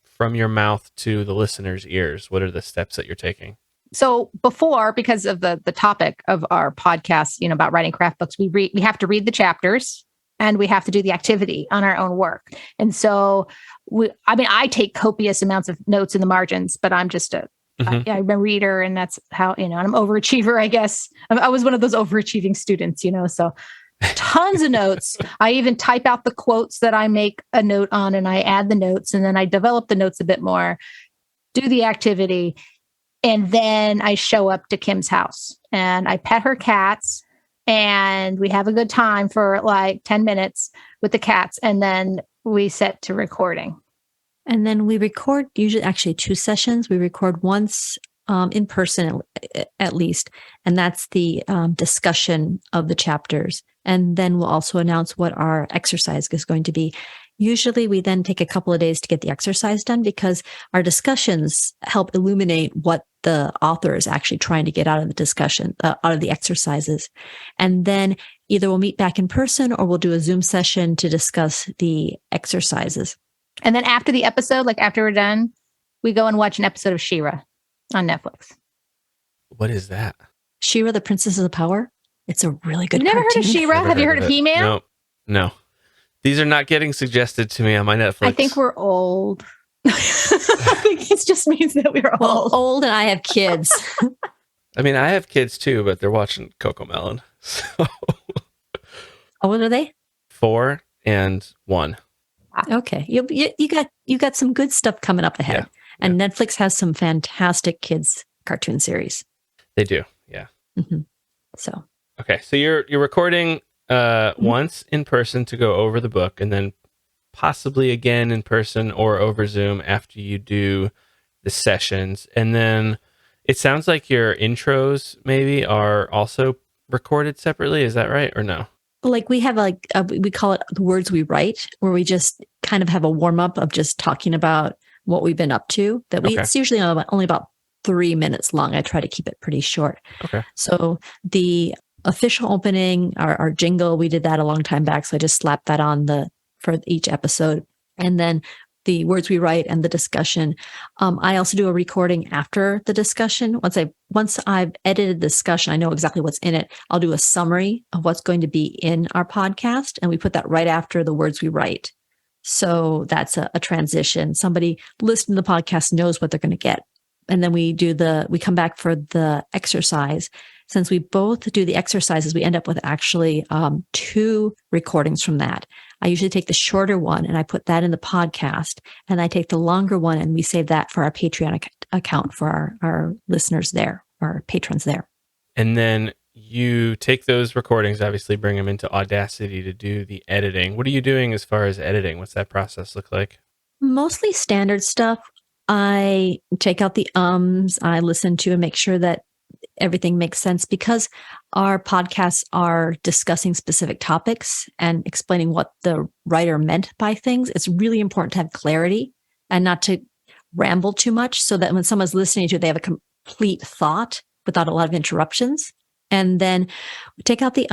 from your mouth to the listener's ears, what are the steps that you're taking? So before, because of the topic of our podcast, about writing craft books, we have to read the chapters and we have to do the activity on our own work. And so I take copious amounts of notes in the margins, but I'm just a I'm a reader, and that's how, and I'm overachiever, I guess. I was one of those overachieving students, so tons of notes. I even type out the quotes that I make a note on, and I add the notes, and then I develop the notes a bit more, do the activity, and then I show up to Kim's house and I pet her cats, and we have a good time for like 10 minutes with the cats, and then we set to recording. And then we record usually actually 2 sessions. We record once in person at least, and that's the discussion of the chapters. And then we'll also announce what our exercise is going to be. Usually we then take a couple of days to get the exercise done because our discussions help illuminate what the author is actually trying to get out of the discussion, out of the exercises. And then either we'll meet back in person or we'll do a Zoom session to discuss the exercises. And then after the episode, like after we're done, we go and watch an episode of She-Ra on Netflix. What is that? She-Ra, the Princesses of Power. It's a really good You've never cartoon. heard of She-Ra? Have you heard of He-Man? No. These are not getting suggested to me on my Netflix. I think we're old. I think it just means that we're old. Old, and I have kids. I mean, I have kids too, but they're watching Cocomelon. So. How old are they? 4 and 1. Okay, you got some good stuff coming up ahead, and Netflix has some fantastic kids cartoon series. They do, yeah. Mm-hmm. So okay, so you're recording once in person to go over the book, and then possibly again in person or over Zoom after you do the sessions, and then it sounds like your intros maybe are also recorded separately. Is that right or no? Like we have we call it the words we write, where we just kind of have a warm up of just talking about what we've been up to. It's usually only about 3 minutes long. I try to keep it pretty short. Okay. So the official opening, our jingle, we did that a long time back. So I just slapped that on for each episode, and then the words we write and the discussion. I also do a recording after the discussion. Once I've edited the discussion, I know exactly what's in it. I'll do a summary of what's going to be in our podcast, and we put that right after the words we write. So that's a transition. Somebody listening to the podcast knows what they're going to get. And then we come back for the exercise. Since we both do the exercises, we end up with actually 2 recordings from that. I usually take the shorter one and I put that in the podcast, and I take the longer one and we save that for our Patreon account for our listeners there, our patrons there. And then you take those recordings, obviously bring them into Audacity to do the editing. What are you doing as far as editing? What's that process look like? Mostly standard stuff. I take out the I listen to and make sure that everything makes sense, because our podcasts are discussing specific topics and explaining what the writer meant by things. It's really important to have clarity and not to ramble too much, so that when someone's listening to it, they have a complete thought without a lot of interruptions. And then take out the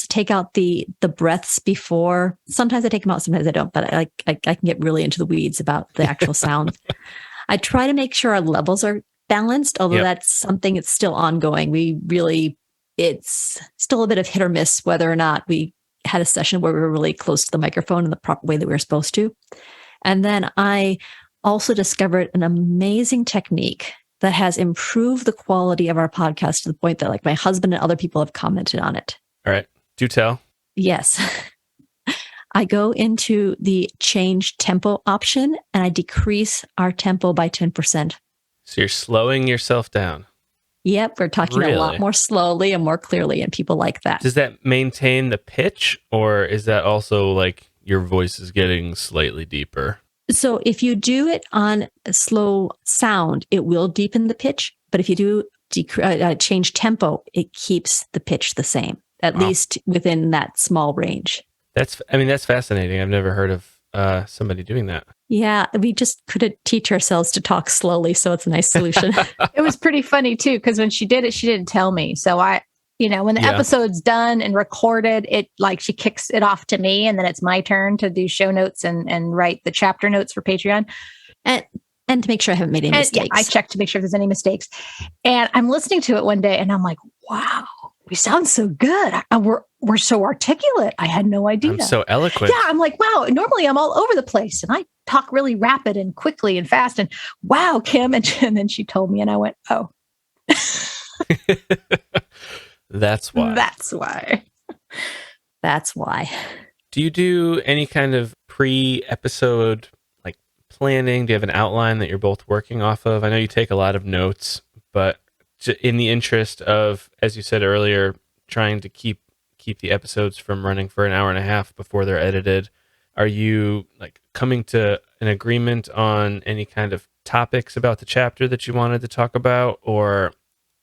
take out the breaths before. Sometimes I take them out, sometimes I don't, but I can get really into the weeds about the actual sound. I try to make sure our levels are balanced, although that's something that's still ongoing. It's still a bit of hit or miss whether or not we had a session where we were really close to the microphone in the proper way that we were supposed to. And then I also discovered an amazing technique that has improved the quality of our podcast to the point that like my husband and other people have commented on it. All right. Do tell. Yes. I go into the change tempo option and I decrease our tempo by 10%. So you're slowing yourself down. Yep. We're talking a lot more slowly and more clearly, and people like that. Does that maintain the pitch, or is that also like your voice is getting slightly deeper? So if you do it on slow sound, it will deepen the pitch. But if you do change tempo, it keeps the pitch the same, at least within that small range. That's fascinating. I've never heard of somebody doing that. Yeah, we just couldn't teach ourselves to talk slowly, so it's a nice solution. It was pretty funny too, because when she did it, she didn't tell me. So when the episode's done and recorded, she kicks it off to me, and then it's my turn to do show notes and write the chapter notes for Patreon. And to make sure I haven't made any mistakes. Yeah, I check to make sure if there's any mistakes. And I'm listening to it one day and I'm like, wow, we sound so good. We're so articulate. I had no idea. I'm so eloquent. Yeah, I'm like, wow, normally I'm all over the place. And I talk really rapid and quickly and fast. And wow, Kim. And then she told me, and I went, oh, That's why. that's why. That's why. Do you do any kind of pre-episode like planning? Do you have an outline that you're both working off of? I know you take a lot of notes, but in the interest of, as you said earlier, trying to keep the episodes from running for an hour and a half before they're edited, are you like coming to an agreement on any kind of topics about the chapter that you wanted to talk about, or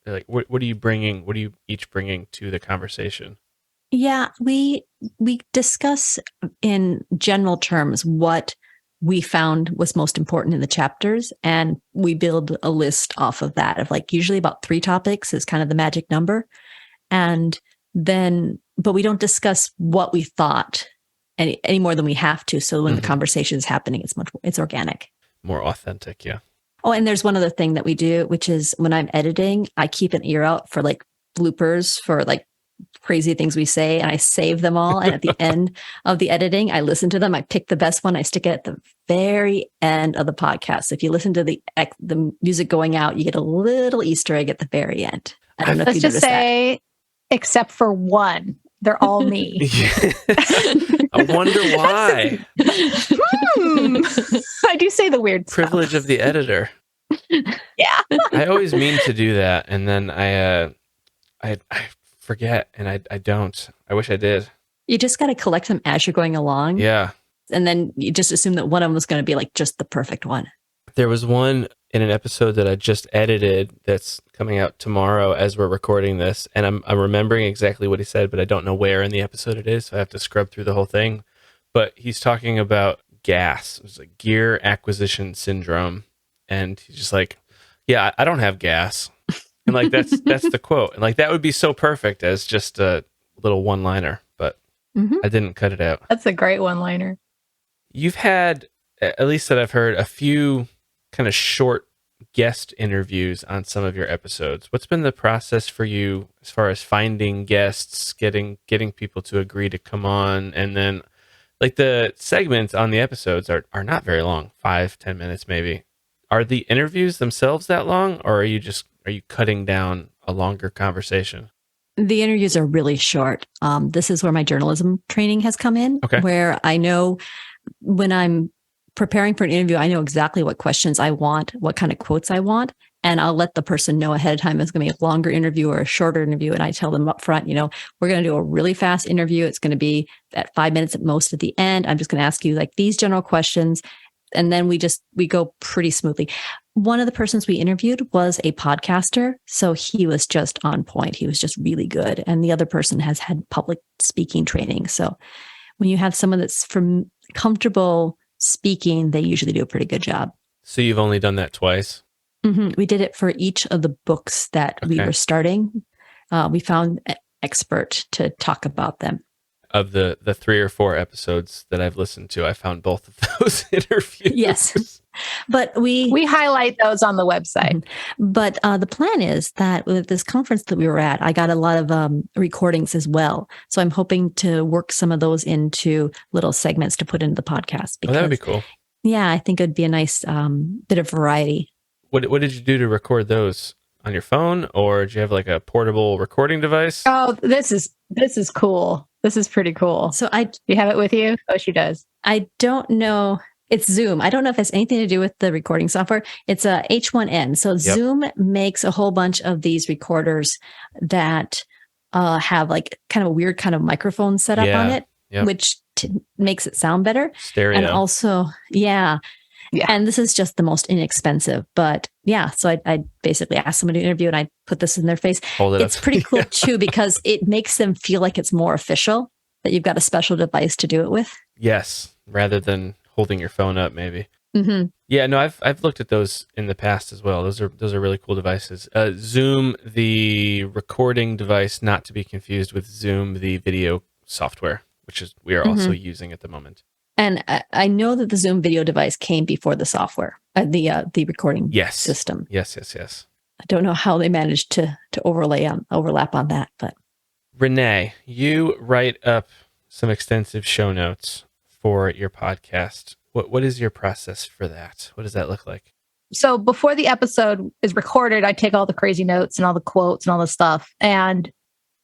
like what are you bringing? What are you each bringing to the conversation? Yeah, we discuss in general terms what we found was most important in the chapters, and we build a list off of that of like usually about 3 topics is kind of the magic number. And then, but we don't discuss what we thought any more than we have to. So when the conversation is happening, it's organic. More authentic, yeah. Oh, and there's one other thing that we do, which is when I'm editing, I keep an ear out for like bloopers for like crazy things we say, and I save them all. And at the end of the editing, I listen to them. I pick the best one. I stick it at the very end of the podcast. So if you listen to the music going out, you get a little Easter egg at the very end. I don't know if you Let's just noticed say, except for one, they're all me. I wonder why. I do say the weird Privilege stuff. of the editor. Yeah. I always mean to do that, and then I forget, and I don't. I wish I did. You just got to collect them as you're going along. Yeah. And then you just assume that one of them is going to be like just the perfect one. There was one in an episode that I just edited that's coming out tomorrow as we're recording this, and I'm remembering exactly what he said, but I don't know where in the episode it is, so I have to scrub through the whole thing. But he's talking about gas. It was like gear acquisition syndrome, and he's just like, yeah, I don't have gas. And like that's the quote. And like that would be so perfect as just a little one-liner, but I didn't cut it out. That's a great one-liner. You've had, at least that I've heard, a few kind of short guest interviews on some of your episodes. What's been the process for you as far as finding guests, getting people to agree to come on, and then like the segments on the episodes are not very long, 5-10 minutes maybe. Are the interviews themselves that long, or are you cutting down a longer conversation? The interviews are really short. This is where my journalism training has come in, where I know when I'm preparing for an interview, I know exactly what questions I want, what kind of quotes I want, and I'll let the person know ahead of time it's going to be a longer interview or a shorter interview. And I tell them up front, we're going to do a really fast interview. It's going to be at 5 minutes at most at the end. I'm just going to ask you like these general questions. And then we go pretty smoothly. One of the persons we interviewed was a podcaster. So he was just on point. He was just really good. And the other person has had public speaking training. So when you have someone that's comfortable speaking, they usually do a pretty good job. So you've only done that twice? We did it for each of the books that we were starting. We found an expert to talk about them. Of the 3 or 4 episodes that I've listened to, I found both of those interviews. Yes. But we highlight those on the website. But the plan is that with this conference that we were at, I got a lot of recordings as well. So I'm hoping to work some of those into little segments to put into the podcast. Because, that would be cool. Yeah, I think it'd be a nice bit of variety. What did you do to record those? On your phone, or do you have like a portable recording device? Oh, this is cool. This is pretty cool. So you have it with you? Oh, she does. I don't know. It's Zoom. I don't know if it has anything to do with the recording software. It's a H1N. So Zoom makes a whole bunch of these recorders that have like kind of a weird kind of microphone set up on it, which makes it sound better. Stereo. And also, yeah. And this is just the most inexpensive. But yeah, so I basically asked someone to interview and I put this in their face. It's pretty cool too, because it makes them feel like it's more official, that you've got a special device to do it with. Yes, rather than holding your phone up maybe. Mm-hmm. Yeah, no, I've looked at those in the past as well. Those are really cool devices. Zoom, the recording device, not to be confused with Zoom, the video software, which is we are also using at the moment. And I know that the Zoom video device came before the software, the recording system. Yes. I don't know how they managed to overlap on that, but Renee, you write up some extensive show notes for your podcast. What is your process for that? What does that look like? So before the episode is recorded, I take all the crazy notes and all the quotes and all the stuff. And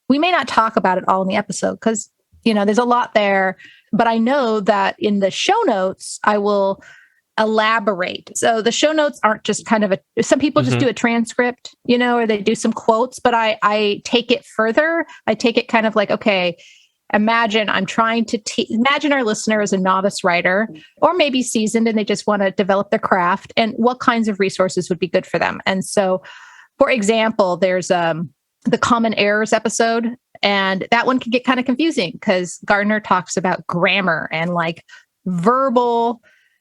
we may not talk about it all in the episode because, there's a lot there. But I know that in the show notes, I will elaborate. So the show notes aren't just kind of some people just do a transcript, or they do some quotes, but I take it further. I take it kind of like, okay, imagine I'm trying to imagine our listener is a novice writer or maybe seasoned and they just want to develop their craft, and what kinds of resources would be good for them. And so, for example, there's the common errors episode, and that one can get kind of confusing because Gardner talks about grammar and like verbals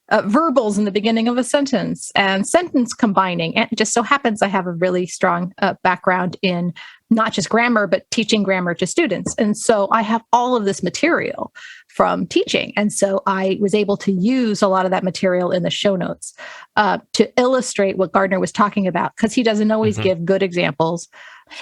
in the beginning of a sentence and sentence combining. And it just so happens I have a really strong background in not just grammar, but teaching grammar to students. And so I have all of this material from teaching. And so I was able to use a lot of that material in the show notes to illustrate what Gardner was talking about, because he doesn't always give good examples.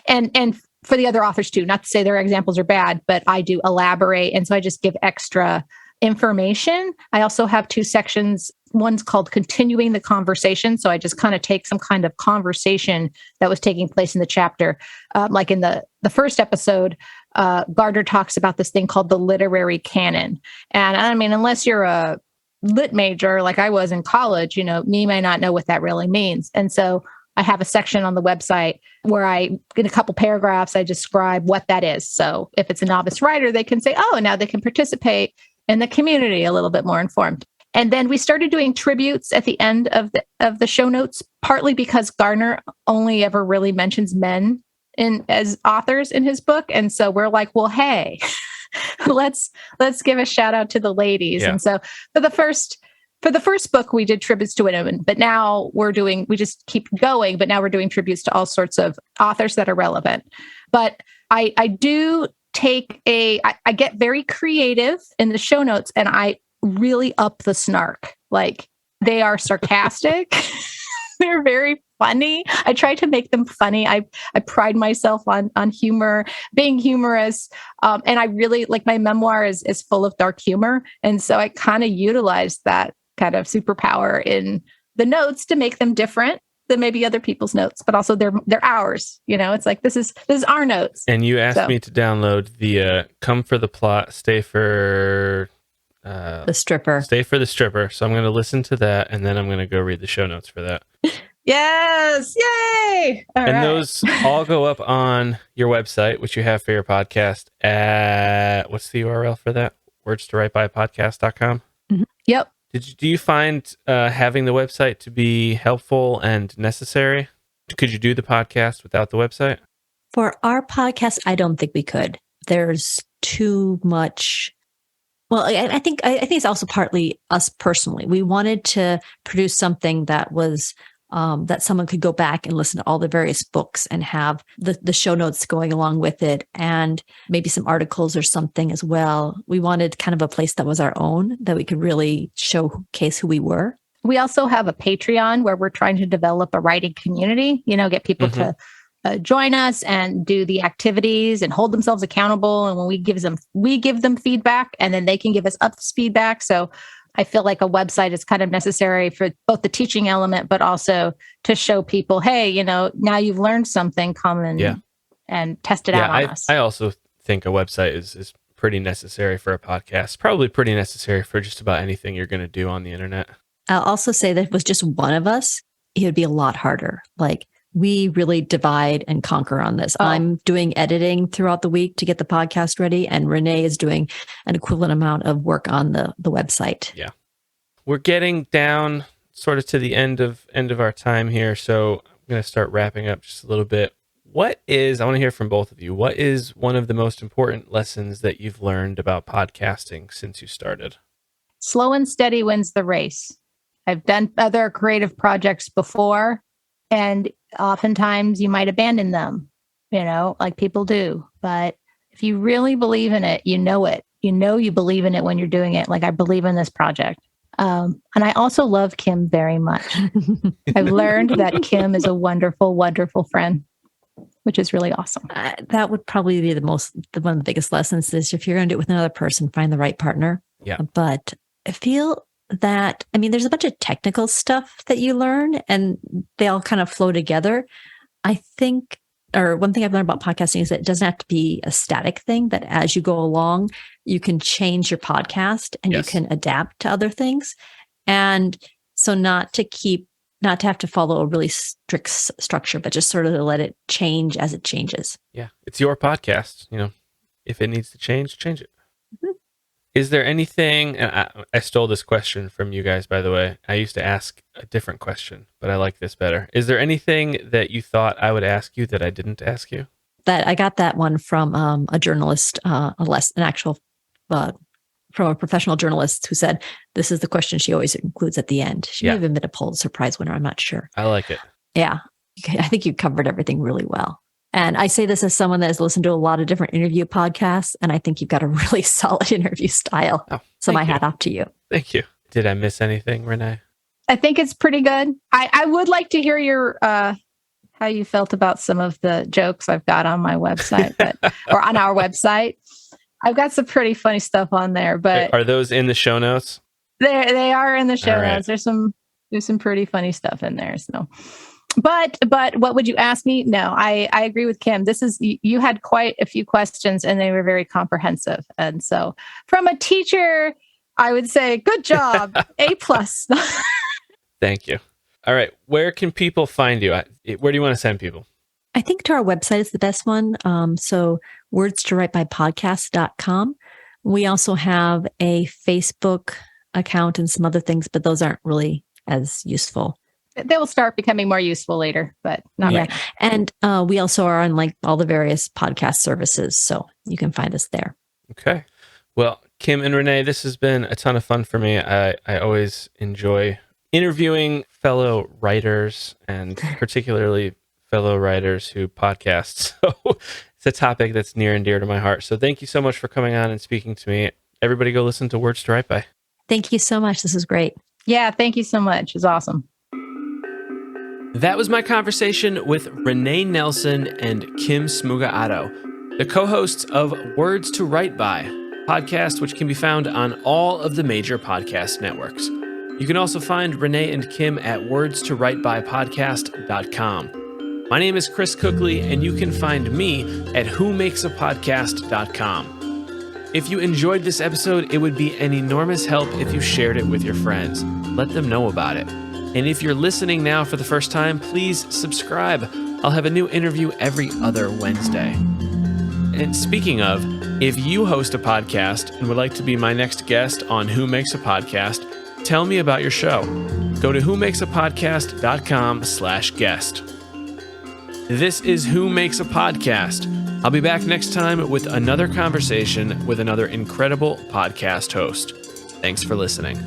And for the other authors too, not to say their examples are bad, but I do elaborate. And so I just give extra information. I also have 2 sections. One's called continuing the conversation. So I just kind of take some kind of conversation that was taking place in the chapter. Like in the first episode, Gardner talks about this thing called the literary canon. And I mean, unless you're a lit major like I was in college, me may not know what that really means. And so I have a section on the website where in a couple paragraphs, I describe what that is. So if it's a novice writer, they can say, oh, now they can participate in the community a little bit more informed. And then we started doing tributes at the end of the show notes, partly because Gardner only ever really mentions men as authors in his book. And so we're like, well, hey, let's give a shout out to the ladies. Yeah. And so for the first book, we did tributes to women, but now we just keep going, but now we're doing tributes to all sorts of authors that are relevant. But I do I get very creative in the show notes, and I really up the snark. Like, they are sarcastic. They're very funny. I try to make them funny. I pride myself on humor, being humorous. And I really like, my memoir is full of dark humor. And so I kind of utilize that kind of superpower in the notes to make them different than maybe other people's notes, but also they're ours. It's like, this is our notes. And you asked me to download the come for the plot, stay for the stripper. Stay for the stripper. So I'm going to listen to that, and then I'm going to go read the show notes for that. Yes! Yay! All right. Those all go up on your website, which you have for your podcast at, what's the URL for that? words2writebypodcast.com. Mm-hmm. Yep. Do you find having the website to be helpful and necessary? Could you do the podcast without the website? For our podcast, I don't think we could. There's too much. Well, I think it's also partly us personally. We wanted to produce something that was that someone could go back and listen to all the various books and have the show notes going along with it, and maybe some articles or something as well. We wanted kind of a place that was our own, that we could really showcase who we were. We also have a Patreon where we're trying to develop a writing community, get people to join us and do the activities and hold themselves accountable. And when we give them feedback, and then they can give us us feedback. So I feel like a website is kind of necessary for both the teaching element, but also to show people, hey, now you've learned something, come and test it out on us. I also think a website is pretty necessary for a podcast, probably pretty necessary for just about anything you're going to do on the internet. I'll also say that if it was just one of us, it would be a lot harder. Like, we really divide and conquer on this. Oh. I'm doing editing throughout the week to get the podcast ready, and Renee is doing an equivalent amount of work on the website. Yeah. We're getting down sort of to the end of our time here, so I'm going to start wrapping up just a little bit. I want to hear from both of you, what is one of the most important lessons that you've learned about podcasting since you started? Slow and steady wins the race. I've done other creative projects before, and oftentimes you might abandon them, like people do. But if you really believe in it, you know it. You believe in it when you're doing it. Like, I believe in this project. And I also love Kim very much. I've learned that Kim is a wonderful, wonderful friend, which is really awesome. That would probably be one of the biggest lessons is, if you're going to do it with another person, find the right partner. Yeah. But I feel that, I mean, there's a bunch of technical stuff that you learn and they all kind of flow together. I think, or one thing I've learned about podcasting is that it doesn't have to be a static thing, that as you go along, you can change your podcast and Yes. you can adapt to other things. And so not to have to follow a really strict structure, but just sort of to let it change as it changes. Yeah. It's your podcast. If it needs to change it. Mhm. Is there anything, and I stole this question from you guys, by the way. I used to ask a different question, but I like this better. Is there anything that you thought I would ask you that I didn't ask you? That I got that one from a journalist, from a professional journalist who said, this is the question she always includes at the end. She may have been a Pulitzer Prize winner. I'm not sure. I like it. Yeah. I think you covered everything really well. And I say this as someone that has listened to a lot of different interview podcasts, and I think you've got a really solid interview style. Oh, so my thank you. hat off to you. Thank you. Did I miss anything, Renee? I think it's pretty good. I would like to hear your how you felt about some of the jokes I've got on my website, or on our website. I've got some pretty funny stuff on there, but Are those in the show notes? they are in the show All right. notes. There's some pretty funny stuff in there. So, but what would you ask me? No, I agree with Kim. You had quite a few questions and they were very comprehensive. And so from a teacher, I would say, good job, A+. Thank you. All right. Where can people find you? Where do you want to send people? I think to our website is the best one. So wordstowritebypodcast.com. We also have a Facebook account and some other things, but those aren't really as useful. They will start becoming more useful later, but not right. And we also are on like all the various podcast services. So you can find us there. Okay. Well, Kim and Renee, this has been a ton of fun for me. I always enjoy interviewing fellow writers, and particularly fellow writers who podcast. So it's a topic that's near and dear to my heart. So thank you so much for coming on and speaking to me. Everybody go listen to Words to Write By. Thank you so much. This was great. Yeah, thank you so much. It's awesome. That was my conversation with Renee Nelson and Kim Smuga-Otto, the co-hosts of Words to Write By, podcast which can be found on all of the major podcast networks. You can also find Renee and Kim at wordstowritebypodcast.com. My name is Chris Cookley, and you can find me at whomakesapodcast.com. If you enjoyed this episode, it would be an enormous help if you shared it with your friends. Let them know about it. And if you're listening now for the first time, please subscribe. I'll have a new interview every other Wednesday. And speaking of, if you host a podcast and would like to be my next guest on Who Makes a Podcast, tell me about your show. Go to whomakesapodcast.com/guest. This is Who Makes a Podcast. I'll be back next time with another conversation with another incredible podcast host. Thanks for listening.